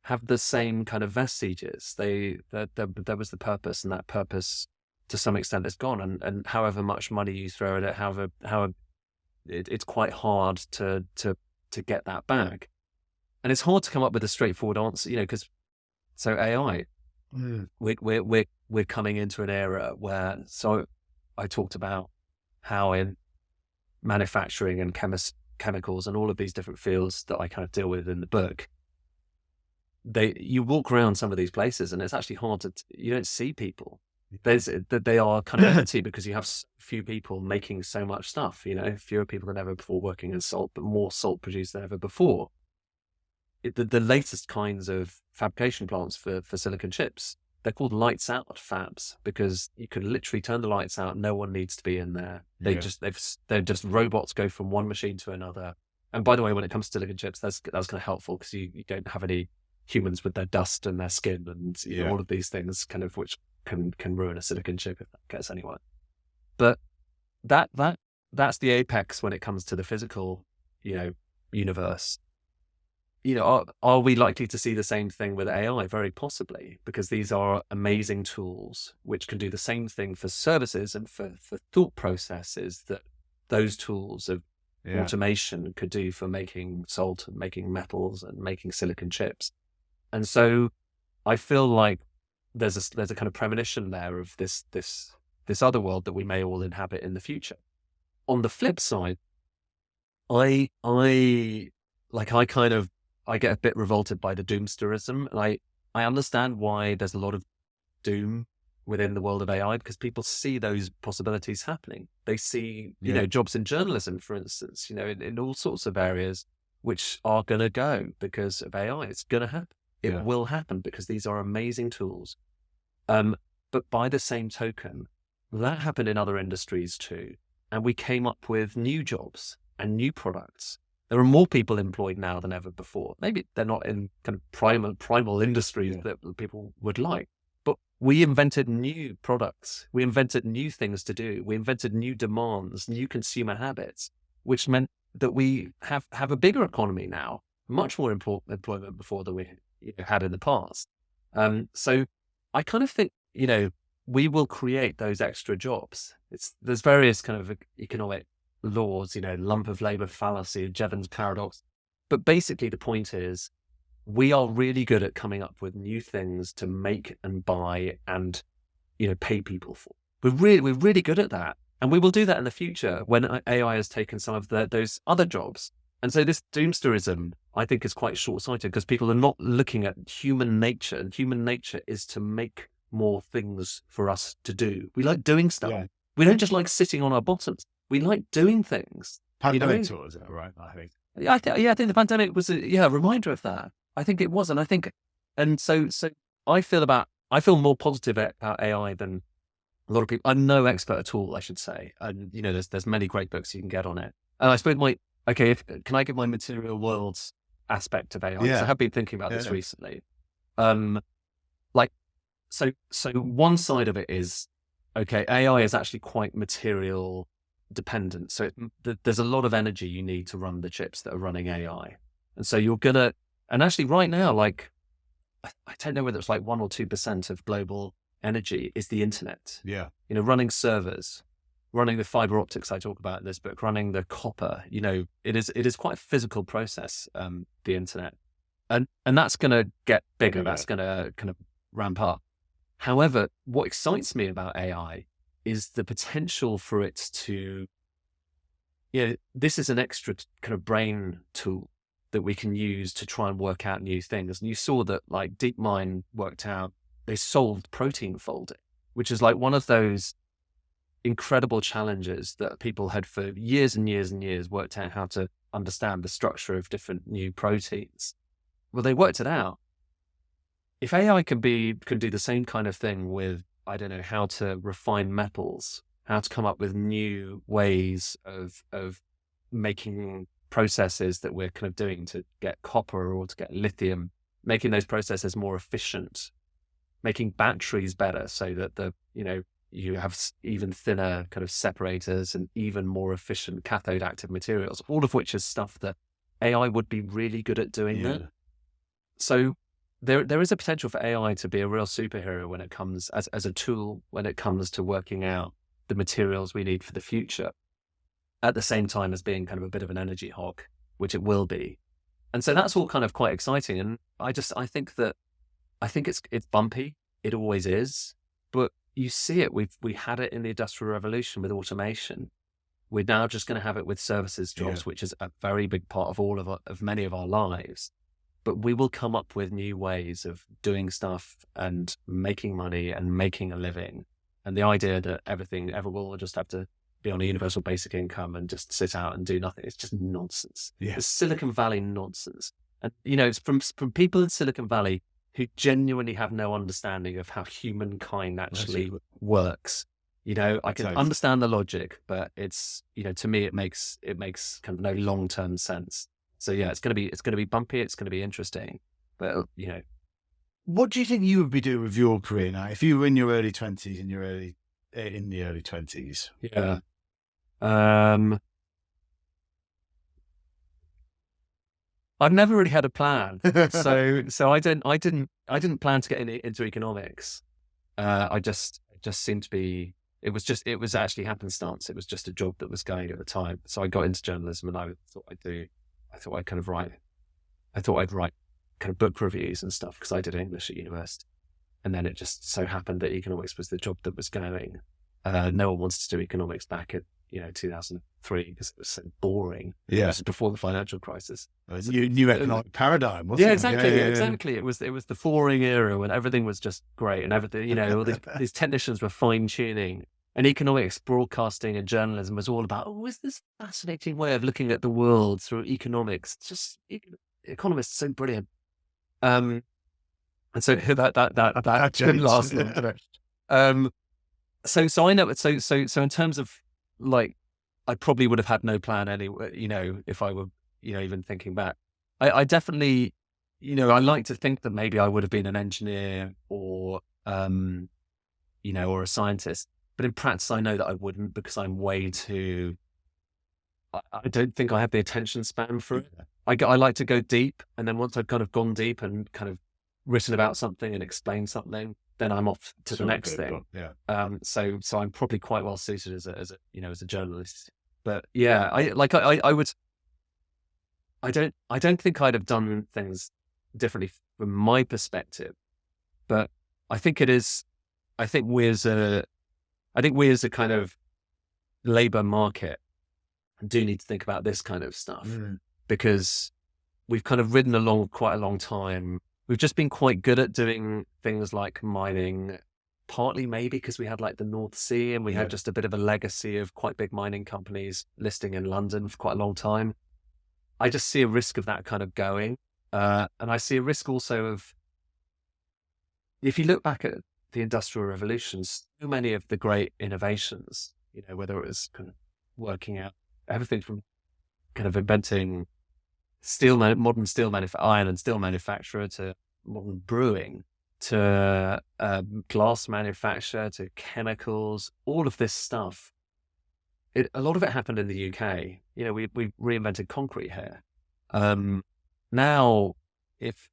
have the same kind of vestiges. There was the purpose, and that purpose to some extent is gone. And however much money you throw at it, however it's quite hard to get that back. And it's hard to come up with a straightforward answer, because AI, we're coming into an era where, so I talked about how in manufacturing and chemicals and all of these different fields that I kind of deal with in the book, you walk around some of these places and it's actually hard you don't see people. They are kind of empty because you have few people making so much stuff, fewer people than ever before working in salt, but more salt produced than ever before. The latest kinds of fabrication plants for silicon chips, they're called lights out fabs, because you can literally turn the lights out. No one needs to be in there. They're just robots go from one machine to another. And by the way, when it comes to silicon chips, that's kind of helpful, because you don't have any humans with their dust and their skin and all of these things kind of which can ruin a silicon chip if that gets anywhere. But that's the apex when it comes to the physical, universe. are we likely to see the same thing with AI? Very possibly, because these are amazing tools which can do the same thing for services and for thought processes that those tools of automation could do for making salt and making metals and making silicon chips. And so I feel like there's a kind of premonition there of this other world that we may all inhabit in the future. On the flip side, I get a bit revolted by the doomsterism, and I understand why there's a lot of doom within the world of AI, because people see those possibilities happening. They see, jobs in journalism, for instance, in all sorts of areas, which are going to go because of AI. It's going to happen. It will happen because these are amazing tools. But by the same token, that happened in other industries too. And we came up with new jobs and new products. There are more people employed now than ever before. Maybe they're not in kind of primal industries that people would like, but we invented new products. We invented new things to do. We invented new demands, new consumer habits, which meant that we have a bigger economy now, much more employment before than we had in the past. So I kind of think, we will create those extra jobs. There's various kind of economic laws, lump of labor fallacy, Jevons paradox. But basically the point is we are really good at coming up with new things to make and buy and, pay people for. We're really good at that. And we will do that in the future when AI has taken some of those other jobs. And so this doomsterism, I think, is quite short-sighted because people are not looking at human nature, and human nature is to make more things for us to do. We like doing stuff. Yeah. We don't just like sitting on our bottoms. We like doing things. Pandemic taught us that, right? I think. I think the pandemic was a reminder of that. I think it was, and so I feel more positive about AI than a lot of people. I'm no expert at all, I should say, and there's many great books you can get on it. And I suppose can I give my material worlds aspect of AI? Because I have been thinking about this recently. So one side of it is, AI is actually quite material dependent. So there's a lot of energy you need to run the chips that are running AI. And so and actually right now, I don't know whether it's 1 or 2% of global energy is the internet. Yeah. Running servers, running the fiber optics I talk about in this book, running the copper, it is quite a physical process, the internet. And that's going to get bigger. That's going to kind of ramp up. However, what excites me about AI is the potential for it to, this is an extra kind of brain tool that we can use to try and work out new things. And you saw that DeepMind worked out, they solved protein folding, which is one of those incredible challenges that people had for years and years and years worked out how to understand the structure of different new proteins. Well, they worked it out. If AI can do the same kind of thing with, I don't know, how to refine metals, how to come up with new ways of making processes that we're kind of doing to get copper or to get lithium, making those processes more efficient, making batteries better so that you have even thinner kind of separators and even more efficient cathode active materials, all of which is stuff that AI would be really good at doing that. So there is a potential for AI to be a real superhero when it comes as a tool, when it comes to working out the materials we need for the future, at the same time as being kind of a bit of an energy hog, which it will be. And so that's all kind of quite exciting. And I think it's bumpy. It always is. But you see it. We had it in the Industrial Revolution with automation. We're now just going to have it with services jobs, which is a very big part of many of our lives. But we will come up with new ways of doing stuff and making money and making a living. And the idea that everything ever will just have to be on a universal basic income and just sit out and do nothing, it's just nonsense. Yeah. It's Silicon Valley nonsense. And, it's from people in Silicon Valley who genuinely have no understanding of how humankind actually works. I can understand the logic, but it's, to me, it makes kind of no long-term sense. So it's going to be bumpy. It's going to be interesting, but what do you think you would be doing with your career now if you were in your early 20s, in the early 20s? Yeah. I've never really had a plan. So I didn't plan to get into economics. It just seemed to be, it was actually happenstance. It was just a job that was going at the time. So I got into journalism, and I thought I'd write kind of book reviews and stuff, because I did English at university. And then it just so happened that economics was the job that was going. No one wanted to do economics back at 2003, because it was so boring. Yeah. It was before the financial crisis. New economic paradigm, wasn't it? Exactly. It was the boring era when everything was just great, and everything, all these technicians were fine tuning. And economics, broadcasting, and journalism was all about, is this fascinating way of looking at the world through economics? It's just economists so brilliant. And so that didn't last long. So I know. So in terms of, like, I probably would have had no plan anyway, if I were, even thinking back. I definitely, I like to think that maybe I would have been an engineer or, or a scientist. But in practice, I know that I wouldn't, because I'm way too, I don't think I have the attention span for it. I like to go deep. And then once I've kind of gone deep and kind of written about something and explained something, then I'm off to the next thing. Yeah. So I'm probably quite well suited as a journalist. But yeah, I don't think I'd have done things differently from my perspective. But I think we as a kind of labor market do need to think about this kind of stuff, because we've kind of ridden along quite a long time. We've just been quite good at doing things like mining, partly maybe because we had like the North Sea, and we had just a bit of a legacy of quite big mining companies listing in London for quite a long time. I just see a risk of that kind of going. And I see a risk also of, if you look back at the Industrial Revolution, so many of the great innovations, whether it was kind of working out everything from kind of inventing modern iron and steel manufacturer, to modern brewing, to glass manufacture, to chemicals, all of this stuff. A lot of it happened in the UK. We reinvented concrete here. Now, if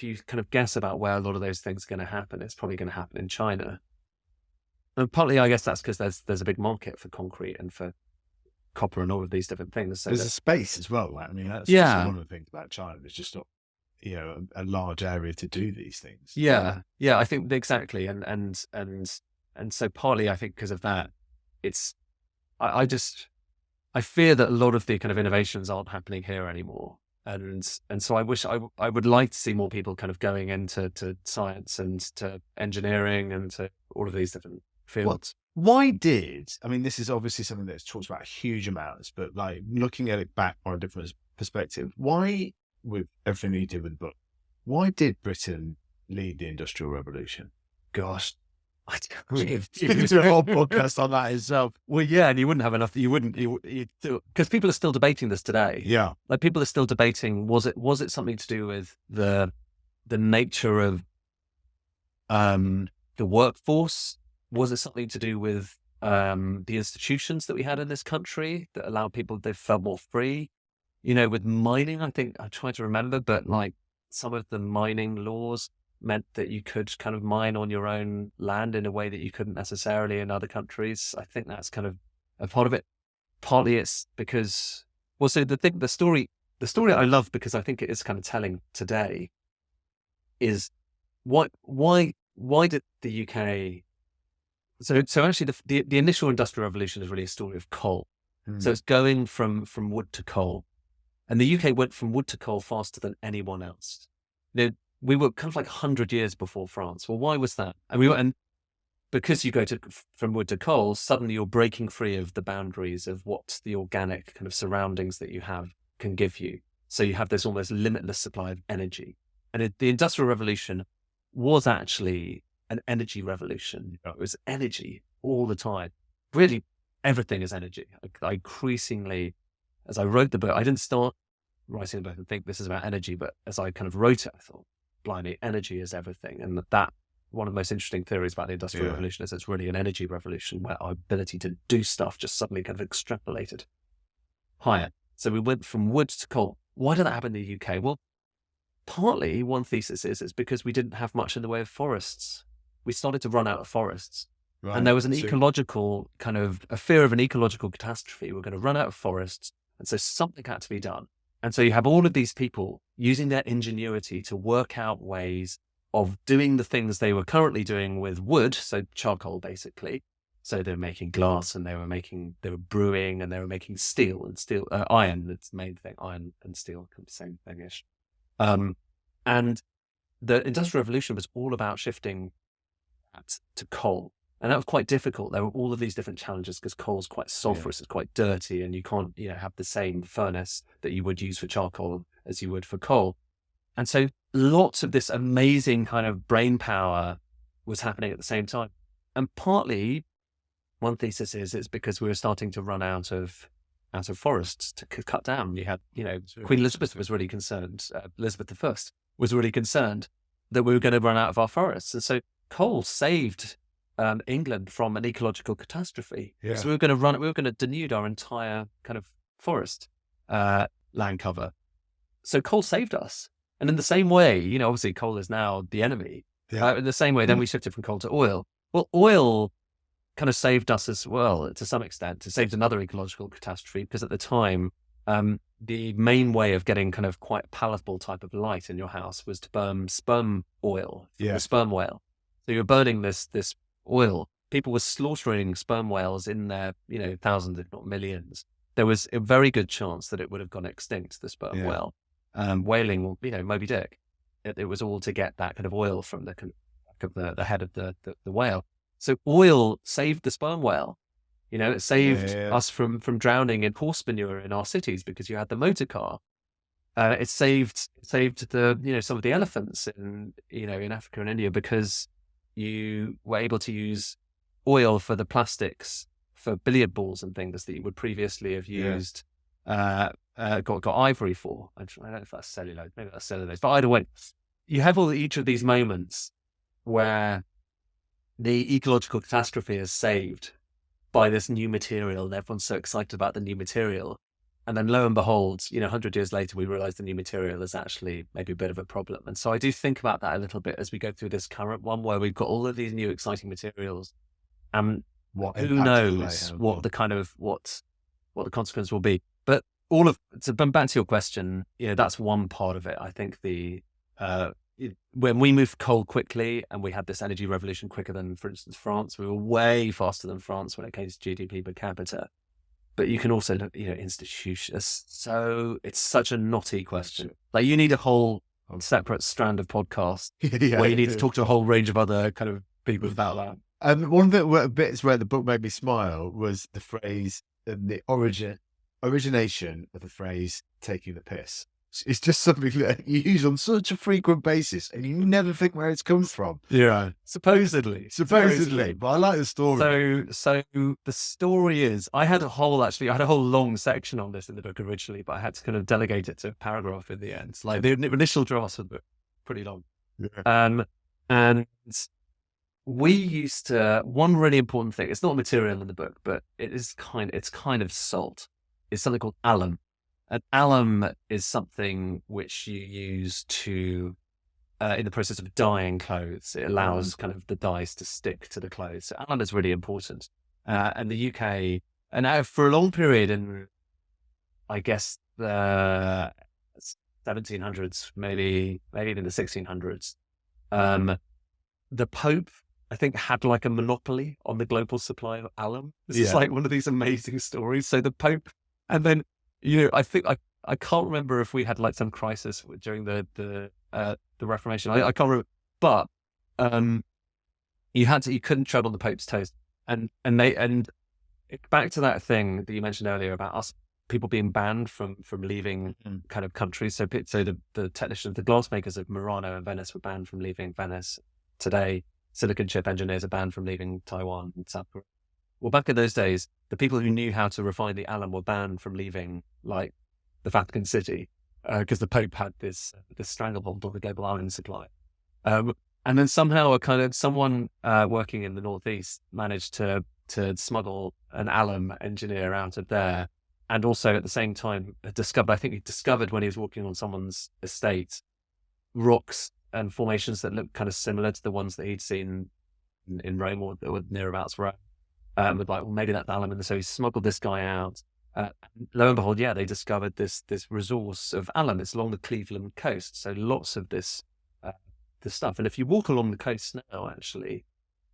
you kind of guess about where a lot of those things are going to happen, it's probably going to happen in China. And partly, I guess that's because there's a big market for concrete and for copper and all of these different things. So there's a space as well, right? I mean, that's Yeah. one of the things about China. There's just not, a large area to do these things. Yeah, I think exactly, and so partly I think because of that, I fear that a lot of the kind of innovations aren't happening here anymore, and so I wish I would like to see more people kind of going into science and to engineering and to all of these different fields. Why this is obviously something that's talked about huge amounts, but like looking at it back on a different perspective, why, with everything you did with the book, why did Britain lead the Industrial Revolution? Gosh, You could do a whole podcast on that itself. Well, yeah, and you wouldn't have enough. Because people are still debating this today. Yeah, like people are still debating: was it something to do with the nature of the workforce? Was it something to do with the institutions that we had in this country that allowed people, they felt more free? With mining, I think I try to remember, but like some of the mining laws meant that you could kind of mine on your own land in a way that you couldn't necessarily in other countries. I think that's kind of a part of it. Partly it's because, the story I love, because I think it is kind of telling today, is why did the UK? So actually the initial Industrial Revolution is really a story of coal. So it's going from wood to coal. And the UK went from wood to coal faster than anyone else. We were kind of like 100 years before France. Well, why was that? And because you go from wood to coal, suddenly you're breaking free of the boundaries of what the organic kind of surroundings that you have can give you. So you have this almost limitless supply of energy. And the Industrial Revolution was actually an energy revolution. It was energy all the time. Really, everything is energy. I increasingly, as I wrote the book, I didn't start writing the book and think this is about energy, but as I kind of wrote it, I thought, blimey, energy is everything. And that one of the most interesting theories about the Industrial Revolution is it's really an energy revolution where our ability to do stuff just suddenly kind of extrapolated higher. So we went from wood to coal. why did that happen in the UK? Well, partly one thesis is it's because we didn't have much in the way of forests. We started to run out of forests. Right. And there was an So- ecological kind of a fear of an ecological catastrophe. We're going to run out of forests. And so something had to be done. And so you have all of these people using their ingenuity to work out ways of doing the things they were currently doing with wood, so charcoal basically. So they were making glass, and they were brewing, and they were making iron. That's the main thing. Iron and steel, same thing-ish. And the Industrial Revolution was all about shifting that to coal. And that was quite difficult. There were all of these different challenges because coal's quite sulfurous, it's quite dirty, and you can't, have the same furnace that you would use for charcoal as you would for coal. And so lots of this amazing kind of brain power was happening at the same time. And partly, one thesis is it's because we were starting to run out of forests to cut down. You had, Queen Elizabeth was really concerned. Elizabeth I was really concerned that we were going to run out of our forests, and so coal saved England from an ecological catastrophe. Yeah. So we were going to denude our entire kind of forest land cover. So coal saved us. And in the same way, obviously coal is now the enemy. Yeah. In the same way, then we shifted from coal to oil. Well, oil kind of saved us as well, to some extent. It saved another ecological catastrophe because at the time, the main way of getting kind of quite palatable type of light in your house was to burn sperm oil from the sperm whale. So you're burning this oil. People were slaughtering sperm whales in their, thousands, if not millions. There was a very good chance that it would have gone extinct, the sperm whale. Whaling, Moby Dick. It was all to get that kind of oil from the head of the whale. So oil saved the sperm whale. It saved us from drowning in horse manure in our cities because you had the motor car. It saved the some of the elephants in Africa and India because you were able to use oil for the plastics for billiard balls and things that you would previously have used. Got ivory for. I don't know if that's cellulose. Maybe that's cellulose. But either way, you have each of these moments where the ecological catastrophe is saved by this new material, and everyone's so excited about the new material. And then lo and behold, 100 years later, we realize the new material is actually maybe a bit of a problem. And so I do think about that a little bit as we go through this current one where we've got all of these new exciting materials. And who knows what the consequence will be. But back to your question, that's one part of it. I think when we moved coal quickly and we had this energy revolution quicker than, for instance, France, we were way faster than France when it came to GDP per capita. But you can also look, institutions. So it's such a knotty question. Like you need a whole separate strand of podcast where you need to talk to a whole range of other kind of people about that. And one bits where the book made me smile was the phrase, the origination of the phrase "taking the piss." It's just something that you use on such a frequent basis, and you never think where it comes from. Yeah, supposedly. But I like the story. So the story is, I had a whole long section on this in the book originally, but I had to kind of delegate it to a paragraph in the end. It's like the initial draft of the book, pretty long. Yeah. And we used to, one really important thing, it's not material in the book, but it's kind of salt. It's something called alum. And alum is something which you use to, in the process of dyeing clothes. It allows kind of the dyes to stick to the clothes. So alum is really important. And the UK, and for a long period in, I guess, the 1700s, maybe even the 1600s, the Pope, I think, had like a monopoly on the global supply of alum. This is like one of these amazing stories. So the Pope, and then, I think I can't remember if we had like some crisis during the Reformation. I can't remember, but you couldn't tread on the Pope's toes, and back to that thing that you mentioned earlier about people being banned from leaving kind of countries. So the technicians, the glassmakers of Murano and Venice were banned from leaving Venice. Today, silicon chip engineers are banned from leaving Taiwan and South Korea. Well, back in those days, the people who knew how to refine the alum were banned from leaving, like, the Vatican City, because the Pope had this stranglehold on the global alum supply. And then somehow someone working in the Northeast managed to smuggle an alum engineer out of there and also at the same time I think he discovered when he was walking on someone's estate, rocks and formations that looked kind of similar to the ones that he'd seen in Rome or nearabouts Rome. With like, well, maybe that's alum. And so he smuggled this guy out. Lo and behold, they discovered this resource of alum. It's along the Cleveland coast. So lots of this stuff. And if you walk along the coast now, actually,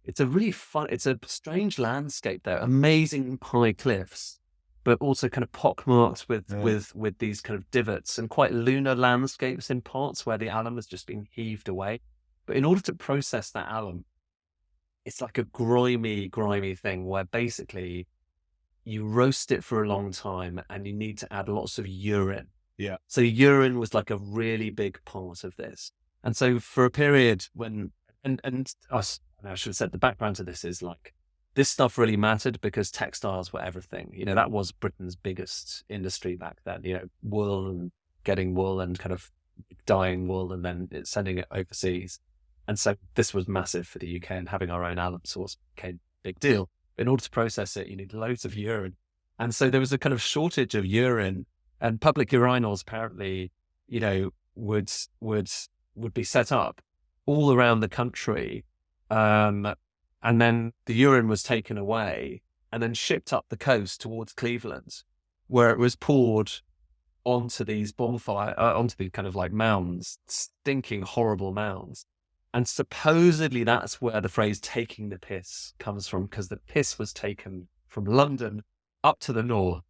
it's a strange landscape there. Amazing high cliffs, but also kind of pockmarked with these kind of divots and quite lunar landscapes in parts where the alum has just been heaved away. But in order to process that alum, it's like a grimy thing where basically you roast it for a long time and you need to add lots of urine. Yeah. So urine was like a really big part of this. And so for a period when, and I should have said the background to this is like, this stuff really mattered because textiles were everything. You know, that was Britain's biggest industry back then, you know, wool and getting wool and kind of dyeing wool and then sending it overseas. And so this was massive for the UK, and having our own alum source became a big deal. In order to process it, you need loads of urine. And so there was a kind of shortage of urine, and public urinals apparently, you know, would be set up all around the country. And then the urine was taken away and then shipped up the coast towards Cleveland, where it was poured onto these onto the kind of like mounds, stinking, horrible mounds. And supposedly that's where the phrase taking the piss comes from, because the piss was taken from London up to the north,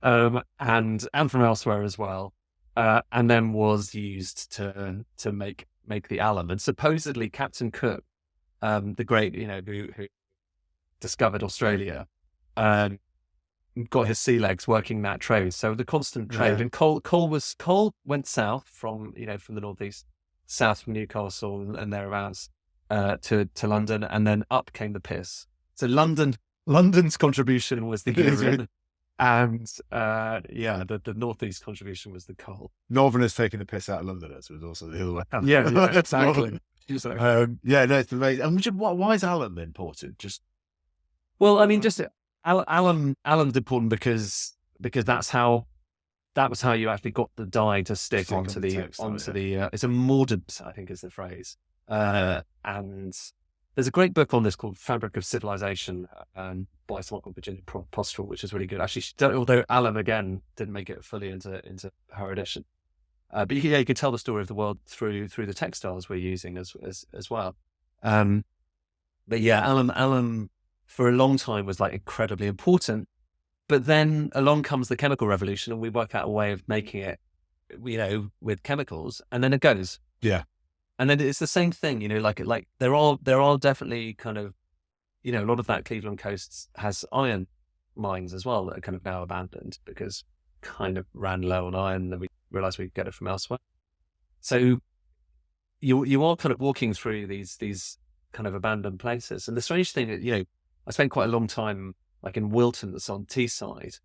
and from elsewhere as well, and then was used to make the alum. And supposedly Captain Cook, the great, you know, who discovered Australia, got his sea legs working that trade. So the constant trade, and coal went south from the northeast, south from Newcastle and thereabouts, to London, and then up came the piss. So London's contribution was the urine, and the northeast contribution was the coal. Northerners taking the piss out of Londoners was also the other way. Yeah, exactly. It's amazing. And why is alum important? Well, I mean, just alum's important because that was how you actually got the dye to stick onto the it's a mordant, I think is the phrase. And there's a great book on this called Fabric of Civilization, by someone called Virginia Postrel, which is really good. Actually, although Alum again didn't make it fully into her edition. But you could tell the story of the world through the textiles we're using as well. But yeah, alum for a long time was like incredibly important. But then along comes the chemical revolution, and we work out a way of making it, you know, with chemicals, and then it goes. Yeah. And then it's the same thing, you know, like there are definitely kind of, you know, a lot of that Cleveland coast has iron mines as well that are kind of now abandoned because kind of ran low on iron, and we realized we could get it from elsewhere. So you are kind of walking through these kind of abandoned places. And the strange thing that, you know, I spent quite a long time like in Wilton, that's on Teesside.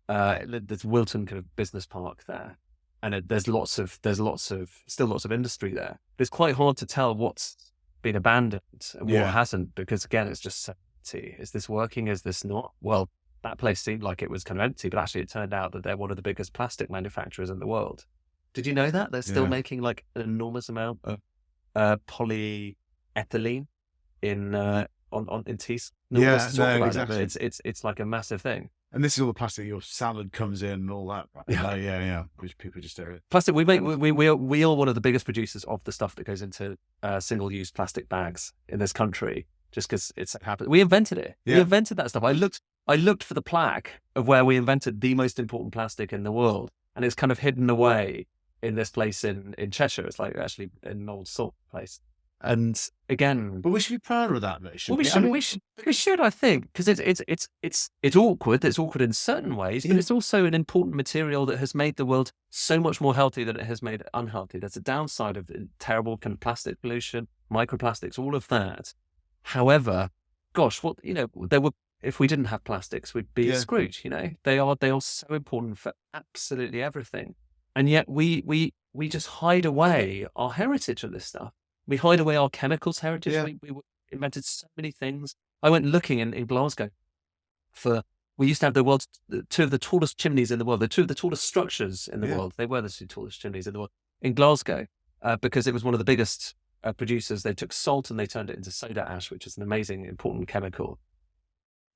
There's Wilton kind of business park there. And there's still lots of industry there. But it's quite hard to tell what's been abandoned and what hasn't, because again, it's just so empty. Is this working? Is this not? Well, that place seemed like it was kind of empty, but actually it turned out that they're one of the biggest plastic manufacturers in the world. Did you know that? They're still making like an enormous amount of polyethylene in Teesside. Exactly. It's like a massive thing. And this is all the plastic your salad comes in and all that. Right? Yeah. Which people just do. Plastic. We are one of the biggest producers of the stuff that goes into single-use plastic bags in this country, just because it's happened. We invented it. Yeah. We invented that stuff. I looked for the plaque of where we invented the most important plastic in the world, and it's kind of hidden away in this place in Cheshire. It's like actually an old salt place. And again, but we should be proud of that, mate. We should, I think, because it's awkward. It's awkward in certain ways, but it's also an important material that has made the world so much more healthy than it has made it unhealthy. There's a downside of terrible kind of plastic pollution, microplastics, all of that. However, gosh, if we didn't have plastics, we'd be screwed. You know, they are so important for absolutely everything, and yet we just hide away our heritage of this stuff. We hide away our chemicals heritage. We invented so many things. I went looking in Glasgow for we used to have two of the tallest chimneys in the world, the two of the tallest structures in the world. They were the two tallest chimneys in the world in Glasgow, because it was one of the biggest producers. They took salt and they turned it into soda ash, which is an amazing, important chemical.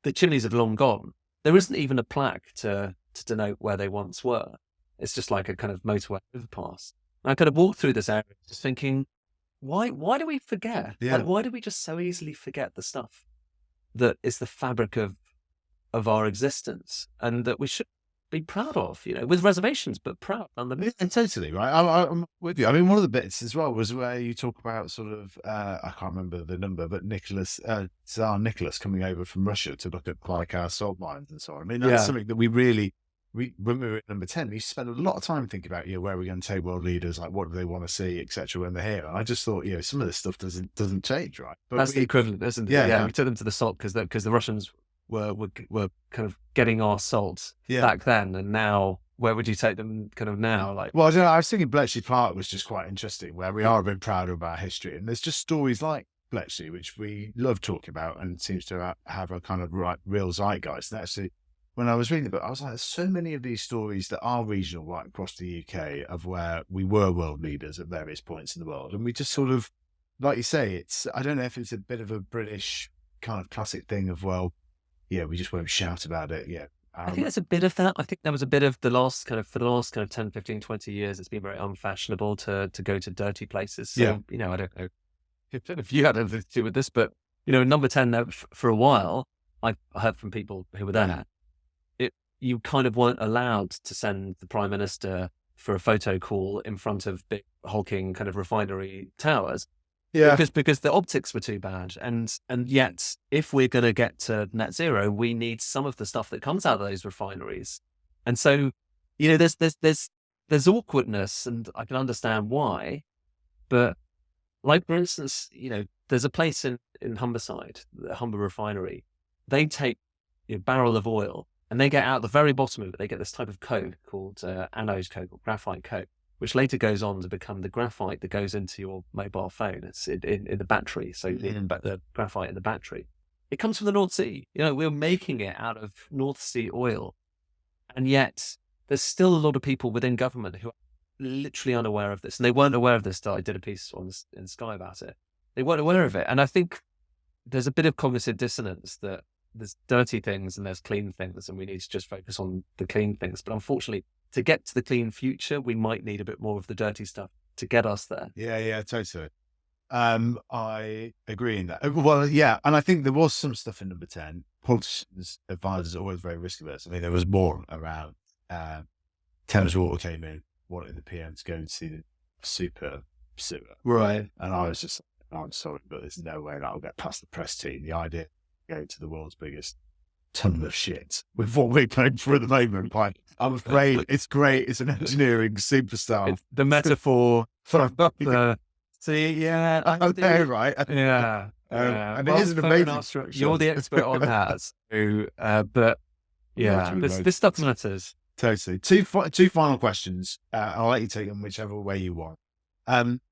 The chimneys have long gone. There isn't even a plaque to denote where they once were. It's just like a kind of motorway overpass. And I kind of walked through this area just thinking, why do we forget? Yeah. Like, why do we just so easily forget the stuff that is the fabric of our existence, and that we should be proud of, with reservations, but proud nonetheless. Yeah, totally, right. I'm with you. I mean, one of the bits as well was where you talk about sort of, I can't remember the number, but Tsar Nicholas coming over from Russia to look at like our salt mines and so on. I mean, that's something that when we were at number 10, we spent a lot of time thinking about, where are we going to take world leaders, like what do they want to see, etc. when they're here. And I just thought, some of this stuff doesn't change, right? But that's the equivalent, isn't it? Yeah. We took them to the salt because the Russians were kind of getting our salt back then, and now where would you take them kind of now? Like, well, I don't know, I was thinking Bletchley Park was just quite interesting, where we are a bit proud of our history, and there's just stories like Bletchley which we love talking about and seems to have a kind of real zeitgeist. And actually, when I was reading the book, I was like, there's so many of these stories that are regional right across the UK of where we were world leaders at various points in the world, and we just sort of, like you say, I don't know if it's a bit of a British kind of classic thing of, well, we just won't shout about it. I think there's a bit of that. I think there was a bit of for the last kind of 10, 15, 20 years, it's been very unfashionable to go to dirty places. So, I don't know if you had anything to do with this, but, number 10 there for a while, I heard from people who were there, you kind of weren't allowed to send the Prime Minister for a photo call in front of big hulking kind of refinery towers. Because the optics were too bad, and yet if we're going to get to net zero, we need some of the stuff that comes out of those refineries, and so there's awkwardness, and I can understand why. But like, for instance, there's a place in Humberside, the Humber refinery. They take a barrel of oil and they get out the very bottom of it. They get this type of coke called anode coke or graphite coke, which later goes on to become the graphite that goes into your mobile phone. It's in the battery, so the graphite in the battery. It comes from the North Sea. We're making it out of North Sea oil. And yet there's still a lot of people within government who are literally unaware of this. And they weren't aware of this till I did a piece in Sky about it. They weren't aware of it. And I think there's a bit of cognitive dissonance that there's dirty things and there's clean things, and we need to just focus on the clean things. But unfortunately, to get to the clean future, we might need a bit more of the dirty stuff to get us there. Yeah, totally. I agree in that. Well, and I think there was some stuff in number 10. Politicians' advisors are always very risk averse. I mean, there was more around. Thames Water came in, wanted the PM to go and see the super sewer. Right. And I was just, I'm sorry, but there's no way that'll get past the press team. The idea of going to the world's biggest ton of shit with what we're going for at the moment. I'm afraid it's great. It's an engineering superstar. It's the metaphor. See, I know, right? Yeah. And it is an amazing structure. You're the expert on that. So, but yeah, this stuff matters. Totally. Two final questions. I'll let you take them whichever way you want.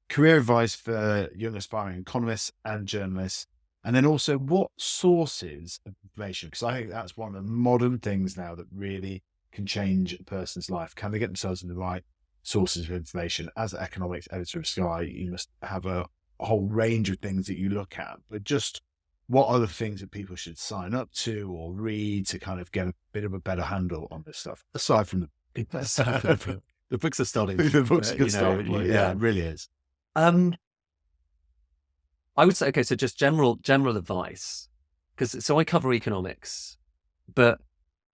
Career advice for young aspiring economists and journalists. And then also, what sources of information? Because I think that's one of the modern things now that really can change a person's life. Can they get themselves in the right sources of information? As an economics editor of Sky, you must have a whole range of things that you look at. But just what are the things that people should sign up to or read to kind of get a bit of a better handle on this stuff? Aside from the books are studied. The books are studied. Yeah, it really is. I would say, okay, so just general advice, so I cover economics, but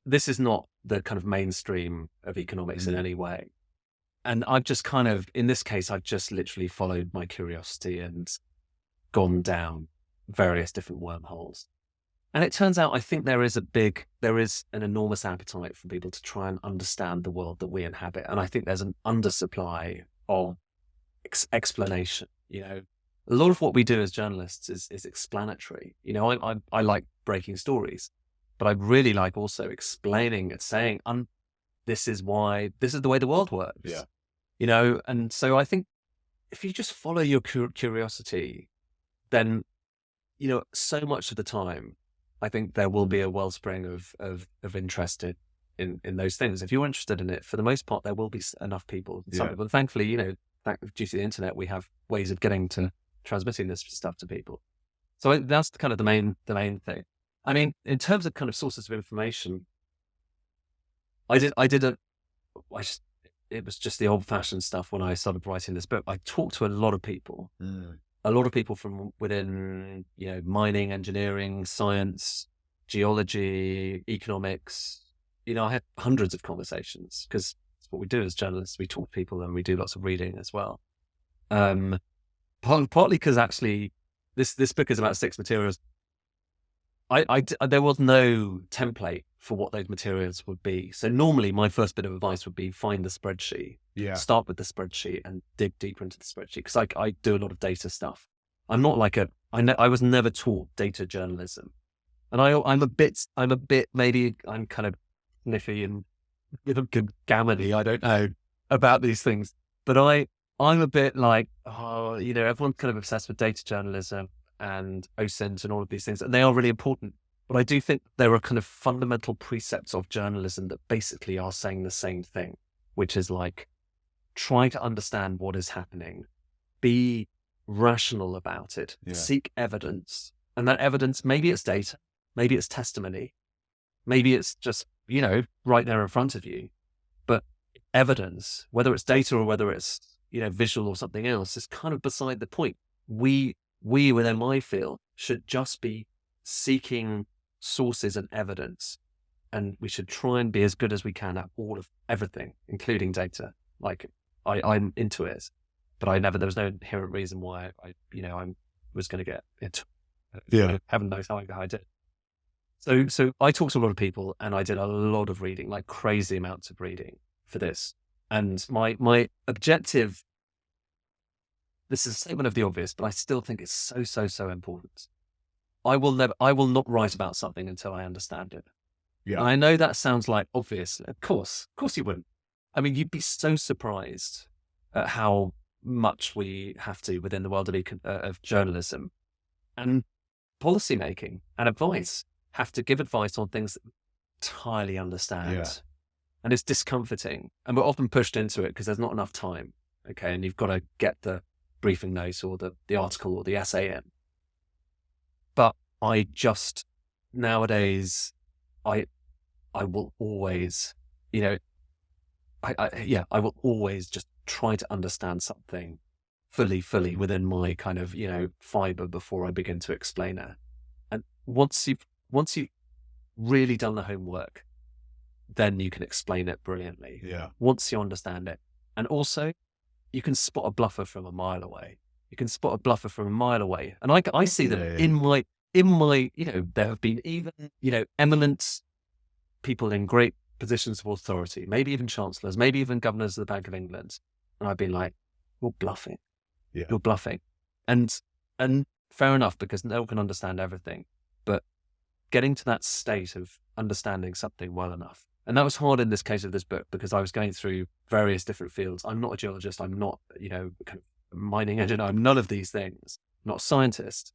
this is not the kind of mainstream of economics in any way. And I've just kind of, in this case, I've just literally followed my curiosity and gone down various different wormholes. And it turns out, I think there is an enormous appetite for people to try and understand the world that we inhabit. And I think there's an undersupply of explanation. A lot of what we do as journalists is explanatory. I like breaking stories, but I really like also explaining and saying, this is the way the world works. Yeah. And so I think if you just follow your curiosity, then, so much of the time, I think there will be a wellspring of interest in those things. If you're interested in it, for the most part, there will be enough people. Some people, thankfully, due to the internet, we have ways of getting to transmitting this stuff to people. So that's kind of the main thing. I mean, in terms of kind of sources of information, it was just the old-fashioned stuff when I started writing this book. I talked to a lot of people, from within, mining, engineering, science, geology, economics. I had hundreds of conversations because it's what we do as journalists. We talk to people and we do lots of reading as well. Partly because actually this book is about 6 materials. There was no template for what those materials would be. So normally my first bit of advice would be find the spreadsheet, start with the spreadsheet and dig deeper into the spreadsheet. Because I do a lot of data stuff. I'm not like I was never taught data journalism. And I'm a bit, maybe I'm kind of sniffy and gammony, I don't know, about these things. But I'm a bit like, everyone's kind of obsessed with data journalism and OSINT and all of these things, and they are really important. But I do think there are kind of fundamental precepts of journalism that basically are saying the same thing, which is like, try to understand what is happening, be rational about it, seek evidence. And that evidence, maybe it's data, maybe it's testimony, maybe it's just, right there in front of you. But evidence, whether it's data or whether it's, visual or something else, is kind of beside the point. We within my field should just be seeking sources and evidence, and we should try and be as good as we can at all of everything, including data. Like I'm into it, but there was no inherent reason why I was going to get it. Heaven knows how I did. So I talked to a lot of people and I did a lot of reading, like crazy amounts of reading for this. And my objective, this is a statement of the obvious, but I still think it's so important. I will not write about something until I understand it. Yeah. And I know that sounds like obvious. Of course you wouldn't. I mean, you'd be so surprised at how much we have to within the world of journalism and policymaking and advice have to give advice on things that we entirely understand. Yeah. And it's discomforting. And we're often pushed into it because there's not enough time. Okay. And you've got to get the briefing notes or the article or the essay in. But I just, nowadays, I will always, I will always just try to understand something fully within my kind of, fiber before I begin to explain it. And once you've really done the homework, then you can explain it brilliantly. Yeah. Once you understand it. And also, you can spot a bluffer from a mile away. And I see them in my, there have been even, eminent people in great positions of authority, maybe even chancellors, maybe even governors of the Bank of England. And I've been like, you're bluffing. Yeah. You're bluffing. And fair enough, because no one can understand everything. But getting to that state of understanding something well enough. And that was hard in this case of this book because I was going through various different fields. I'm not a geologist. I'm not, kind of mining engineer. I'm none of these things. I'm not a scientist.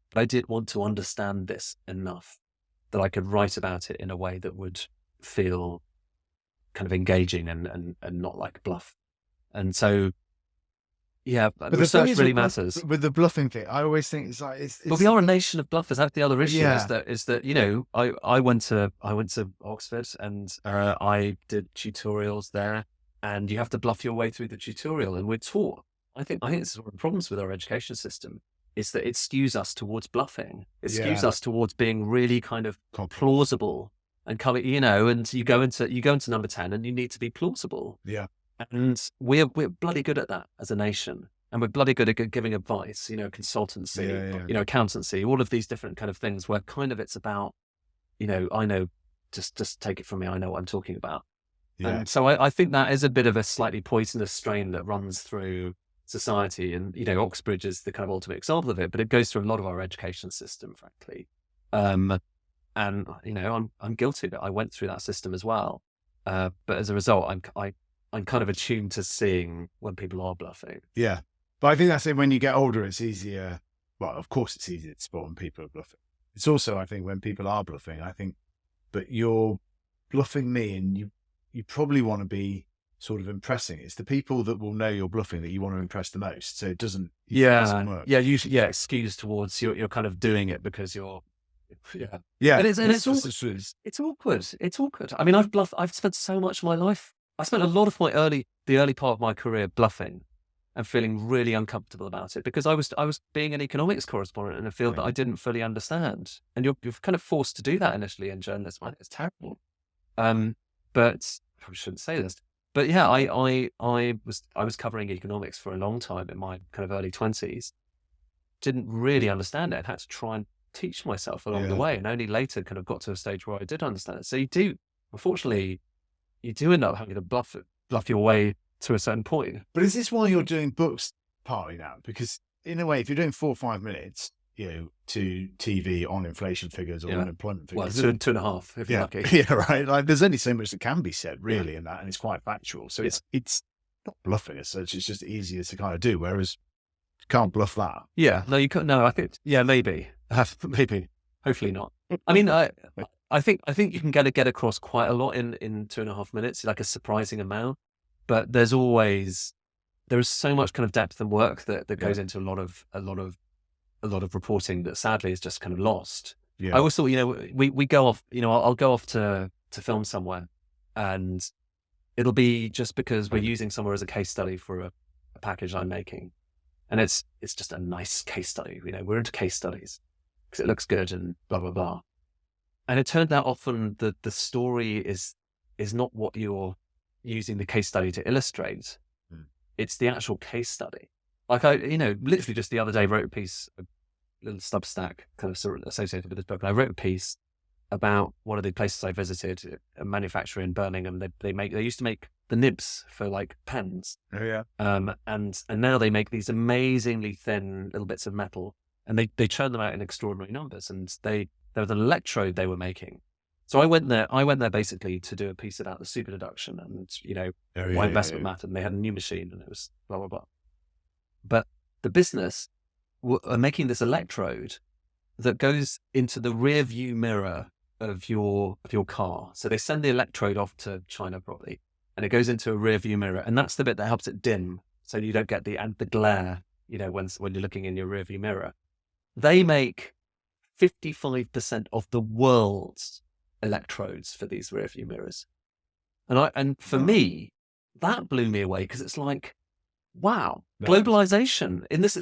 But I did want to understand this enough that I could write about it in a way that would feel kind of engaging and not like bluff. And so, yeah, but research really matters. With the bluffing thing, I always think it's like But we are a nation of bluffers. That's the other issue. Is that I went to Oxford and I did tutorials there, and you have to bluff your way through the tutorial, and we're taught. I think this is one of the problems with our education system is that it skews us towards bluffing. It skews us towards being really kind of plausible and coming, and you go into number 10 and you need to be plausible. Yeah. And we're bloody good at that as a nation. And we're bloody good at giving advice, consultancy, accountancy, all of these different kind of things where kind of it's about, I know, just take it from me. I know what I'm talking about. Yeah. And so I think that is a bit of a slightly poisonous strain that runs through society. And, Oxbridge is the kind of ultimate example of it, but it goes through a lot of our education system, frankly. And, I'm guilty of it. I went through that system as well. But as a result, I'm kind of attuned to seeing when people are bluffing. Yeah. But I think that's it. When you get older, it's easier. Well, of course it's easier to spot when people are bluffing. It's also, I think, when people are bluffing, I think, but you're bluffing me, and you probably want to be sort of impressing. It's the people that will know you're bluffing that you want to impress the most. So it doesn't work. Usually, skews towards you're kind of doing it because you're, Yeah. And it's awkward. It's awkward. I mean, I've spent so much of my life. I spent a lot of the early part of my career bluffing and feeling really uncomfortable about it because I was being an economics correspondent in a field that I didn't fully understand. And you're kind of forced to do that initially in journalism. It's terrible. But I probably shouldn't say this. But yeah, I was covering economics for a long time in my kind of early 20s. Didn't really understand it. I had to try and teach myself along the way, and only later kind of got to a stage where I did understand it. So unfortunately, you do end up having to bluff your way to a certain point. But is this why you're doing books partly now? Because in a way, if you're doing 4 or 5 minutes, to TV on inflation figures or unemployment figures, well, 2.5 if you're lucky. Yeah, right. Like there's only so much that can be said really in that, and it's quite factual. So it's not bluffing as such. It's just easier to kind of do. Whereas you can't bluff that. Yeah, no, you can't. No, I think maybe, maybe, hopefully not. I mean, I think you can get across quite a lot in 2.5 minutes, like a surprising amount. But there is so much kind of depth and work that goes into a lot of reporting that sadly is just kind of lost. I always thought, we go off, I'll go off to film somewhere, and it'll be just because we're using somewhere as a case study for a package I'm making. And it's just a nice case study. We're into case studies because it looks good and blah, blah, blah. And it turned out often that the story is not what you're using the case study to illustrate. It's the actual case study. Like literally just the other day wrote a piece, a little Substack kind of sort of associated with this book. And I wrote a piece about one of the places I visited, a manufacturer in Birmingham. They used to make the nibs for like pens. Oh yeah. And now they make these amazingly thin little bits of metal, and they churn them out in extraordinary numbers. And there was an electrode they were making. So I went there basically to do a piece about the superdeduction and why investment mattered. And they had a new machine, and it was blah blah blah. But the business are making this electrode that goes into the rear view mirror of your car. So they send the electrode off to China probably, and it goes into a rear view mirror, and that's the bit that helps it dim, so you don't get the glare, when you're looking in your rear view mirror. They make 55% of the world's electrodes for these rear view mirrors, and for me, that blew me away because it's like, wow, globalization in this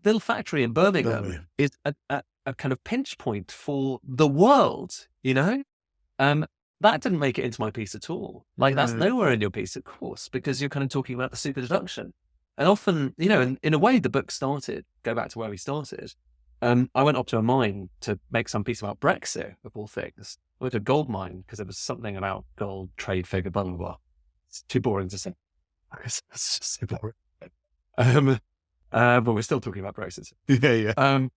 little factory in Birmingham is a kind of pinch point for the world, That didn't make it into my piece at all. Like that's nowhere in your piece, of course, because you're kind of talking about the superdeduction. And often, in a way, the book started, go back to where we started. I went up to a mine to make some piece about Brexit, of all things. I went to a gold mine because there was something about gold, trade figure, blah, blah, blah. It's too boring to say. It's just so boring. But we're still talking about Brexit. Yeah.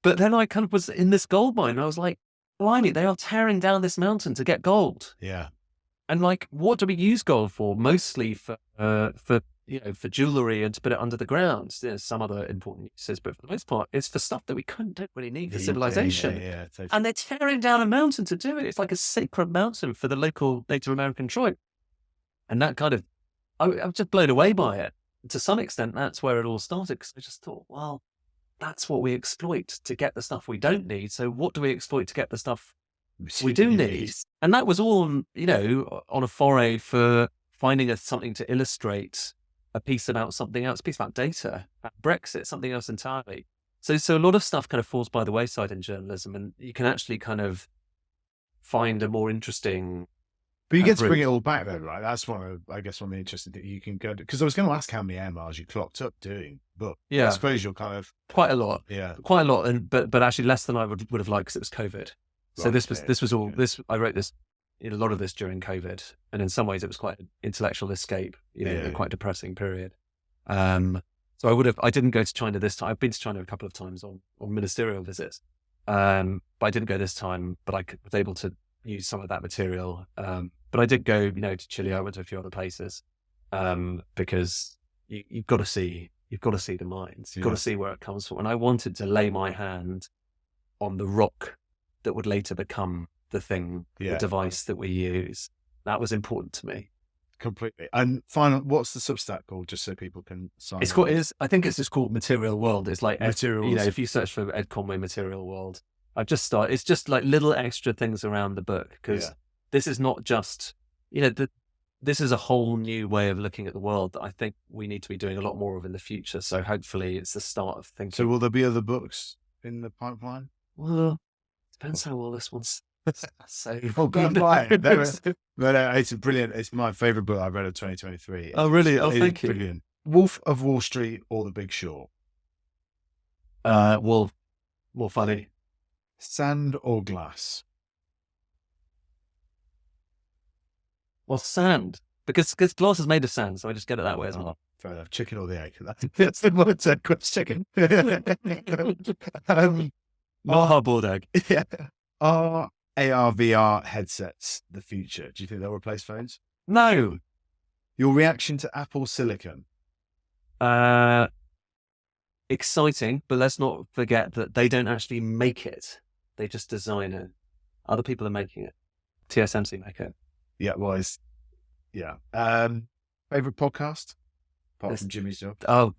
But then I kind of was in this gold mine, and I was like, blimey, they are tearing down this mountain to get gold. Yeah. And like, what do we use gold for? Mostly for jewelry and to put it under the ground. There's some other important uses, but for the most part, it's for stuff that we don't really need for civilization. Yeah, totally. And they're tearing down a mountain to do it. It's like a sacred mountain for the local Native American tribe. And that kind of, I'm just blown away by it. To some extent, that's where it all started, because I just thought, well, that's what we exploit to get the stuff we don't need. So what do we exploit to get the stuff we do need? And that was all, on a foray for finding something to illustrate a piece about something else, a piece about data, about Brexit, something else entirely. So a lot of stuff kind of falls by the wayside in journalism, and you can actually kind of find a more interesting. But you get to bring it all back though, right? That's one of the interesting things you can go to. Because I was going to ask how many air miles you clocked up doing, but I suppose you're kind of quite a lot. Yeah, quite a lot, and but actually less than I would have liked because it was COVID. So right, this was all this. I wrote this, a lot of this during COVID, and in some ways it was quite an intellectual escape. A quite depressing period. So I didn't go to China this time. I've been to China a couple of times on ministerial visits, but I didn't go this time. But I was able to use some of that material. But I did go, to Chile. I went to a few other places, because you've got to see the mines. You've got to see where it comes from. And I wanted to lay my hand on the rock that would later become the thing, Yeah. the device that we use. That was important to me. Completely. And final, what's the Substack called, just so people can sign It's up? called. I think it's just called Material World. It's like Materials. you know, if you search for Ed Conway Material World, I've just started. It's just like little extra things around the book, because this is not just, you know, this is a whole new way of looking at the world that I think we need to be doing a lot more of in the future. So hopefully it's the start of thinking. So will there be other books in the pipeline? Well, depends how well this one's. So Go buy it. No, it's brilliant. It's my favourite book I've read of 2023. Oh, really? Oh, It's thank you. brilliant. Wolf of Wall Street or The Big Short? Well, more funny. Sand or glass? Well, sand, because glass is made of sand, so I just get it that way as well. Fair enough. Chicken or the egg? That's the one said. Chicken. Not hard-boiled egg. Yeah. Are AR, VR headsets the future? Do you think they'll replace phones? No. Your reaction to Apple Silicon? Exciting, but let's not forget that they don't actually make it. They just design it. Other people are making it. TSMC make it. Yeah, well, yeah. Favorite podcast? Apart from Jimmy's Job? Oh,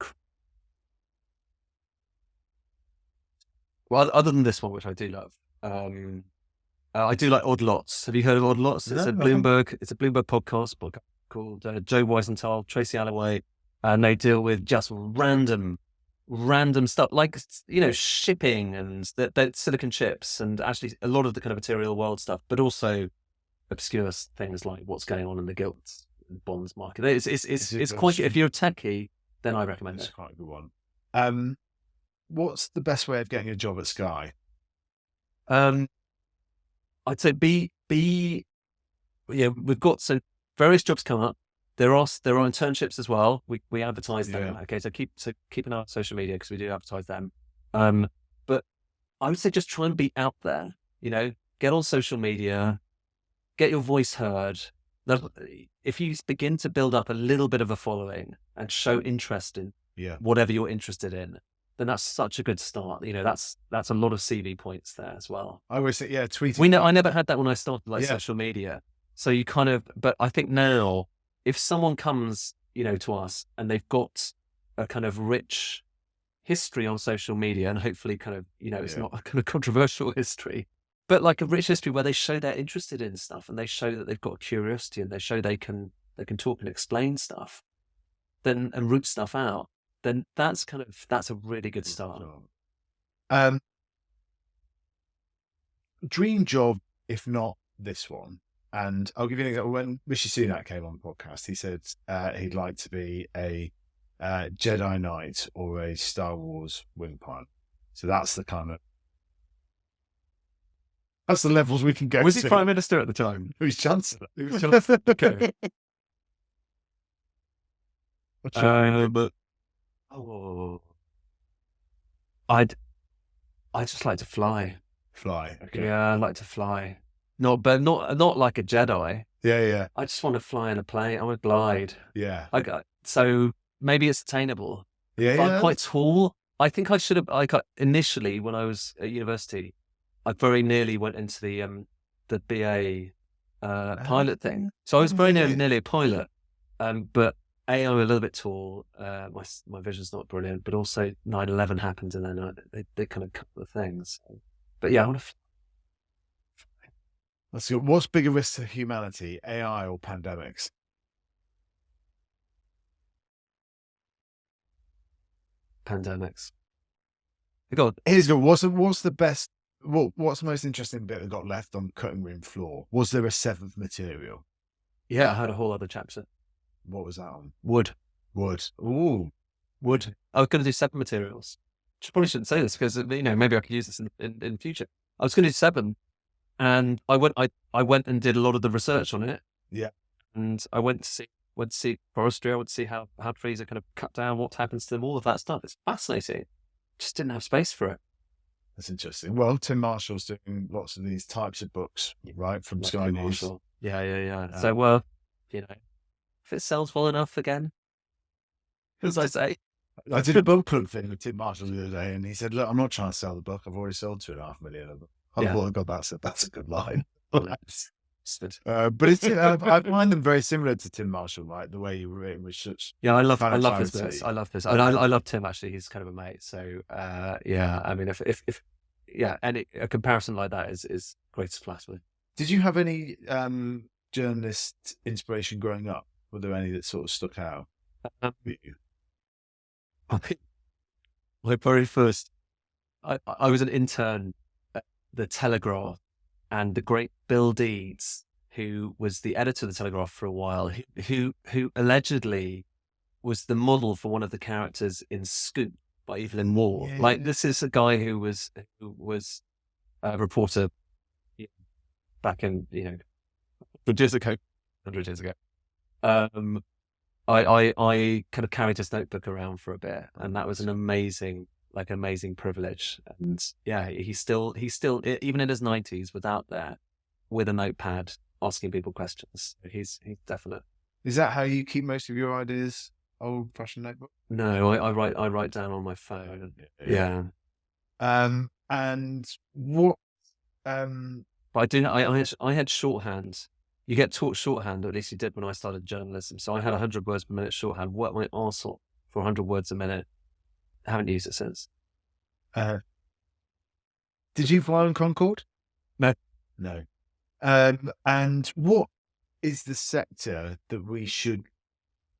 well, other than this one, which I do love, I do like Odd Lots. Have you heard of Odd Lots? It's a Bloomberg podcast called Joe Weisenthal, Tracy Alloway, and they deal with just random stuff, like, you know, shipping and the silicon chips, and actually a lot of the kind of material world stuff, but also obscure things like what's going on in the gilts and bonds market. It's quite. If you're a techie, then I recommend it. It's quite a good one. What's the best way of getting a job at Sky? I'd say we've got various jobs come up. There are internships as well. We advertise them. Yeah. Okay, so keep an eye on social media, because we do advertise them. But I would say just try and be out there. You know, get on social media, get your voice heard. If you begin to build up a little bit of a following and show interest in whatever you're interested in, then that's such a good start. You know, that's a lot of CV points there as well. I always say, tweeting. I never had that when I started social media. So you kind of, but I think now, if someone comes, you know, to us and they've got a kind of rich history on social media, and hopefully kind of, you know, it's not a kind of controversial history, but like a rich history where they show they're interested in stuff and they show that they've got curiosity and they show they can talk and explain stuff, then, and root stuff out, then that's a really good start. Dream job, if not this one. And I'll give you an example. When Rishi Sunak came on the podcast, he said he'd like to be a Jedi Knight or a Star Wars wing pilot. So that's the levels we can go to. Was he Prime Minister at the time? He was Chancellor. Okay. But I'd just like to fly. Fly. Okay. Yeah, I'd like to fly. Not like a Jedi. Yeah. I just want to fly in a plane. I want to glide. Yeah. So maybe it's attainable. Yeah. But I'm quite tall. I think I should have. Initially, when I was at university, I very nearly went into the BA pilot thing. So I was very nearly a pilot. But I'm a little bit tall. My vision's not brilliant. But also 9/11 happened, and then they kind of cut the things. But yeah, I want to. Let's go. What's bigger risk to humanity, AI or pandemics? Pandemics. God, What's the best? What's the most interesting bit that got left on cutting room floor? Was there a seventh material? yeah, I had a whole other chapter. What was that on? Wood. Ooh, Wood. I was going to do 7 materials. Probably shouldn't say this because, you know, maybe I could use this in the future. I was going to do 7, and I went and did a lot of the research on it. Yeah. And I went to see forestry. I went to see how trees are kind of cut down, what happens to them, all of that stuff. It's fascinating. Just didn't have space for it. That's interesting. Well, Tim Marshall's doing lots of these types of books, right, from Sky News. Yeah. So, well, you know, if it sells well enough again, as I say. I did a book club thing with Tim Marshall the other day, and he said, "Look, I'm not trying to sell the book. I've already sold 2.5 million of them." I Yeah. thought, "Oh God, that's a good line." But But it's I find them very similar to Tim Marshall, like the way you were written with such. yeah, I love clarity. his books. I love this. I love Tim actually. He's kind of a mate. So yeah, I mean, if a comparison like that is great to flash with. Did you have any journalist inspiration growing up? Were there any that sort of stuck out? My very first, I was an intern at the Telegraph, and the great Bill Deeds, who was the editor of the Telegraph for a while, who allegedly was the model for one of the characters in Scoop by Evelyn Waugh. Yeah. Like, this is a guy who was a reporter back in 100 years ago. I kind of carried his notebook around for a bit, and that was an amazing privilege. And yeah, he's still even in his 90s without that, with a notepad asking people questions. He's definite. Is that how you keep most of your ideas? Old-fashioned notebook? No, I write down on my phone. Yeah. And what? But I do. I had shorthand. You get taught shorthand, or at least you did when I started journalism. So I had 100 words per minute shorthand. Worked my arse off for 100 words a minute. I haven't used it since. Did you fly on Concorde? No. No. And what is the sector that we should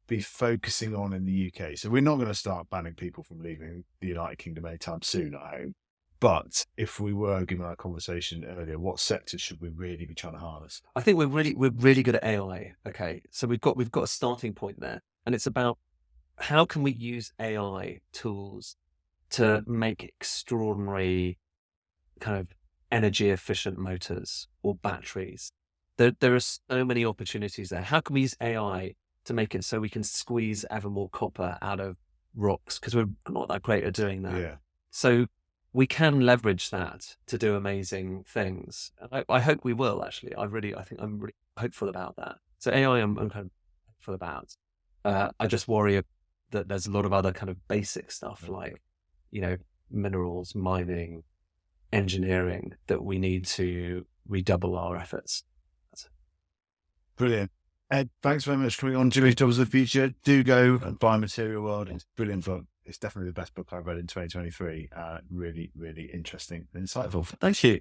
be focusing on in the UK? So we're not going to start banning people from leaving the United Kingdom anytime soon, I hope. But if we were given our conversation earlier, what sectors should we really be trying to harness? I think we're really good at AI. Okay, so we've got a starting point there, and it's about how can we use AI tools to make extraordinary kind of energy efficient motors or batteries. There are so many opportunities there. How can we use AI to make it so we can squeeze ever more copper out of rocks? Because we're not that great at doing that. Yeah. So we can leverage that to do amazing things. And I hope we will, actually. I think I'm really hopeful about that. So AI, I'm kind of hopeful about. I just worry that there's a lot of other kind of basic stuff like, minerals, mining, engineering that we need to redouble our efforts. Brilliant. Ed, thanks very much for coming on Jimmy's Jobs of the Future. Do go and buy Material World. It's a brilliant book. It's definitely the best book I've read in 2023. Really, really interesting and insightful. Thank you.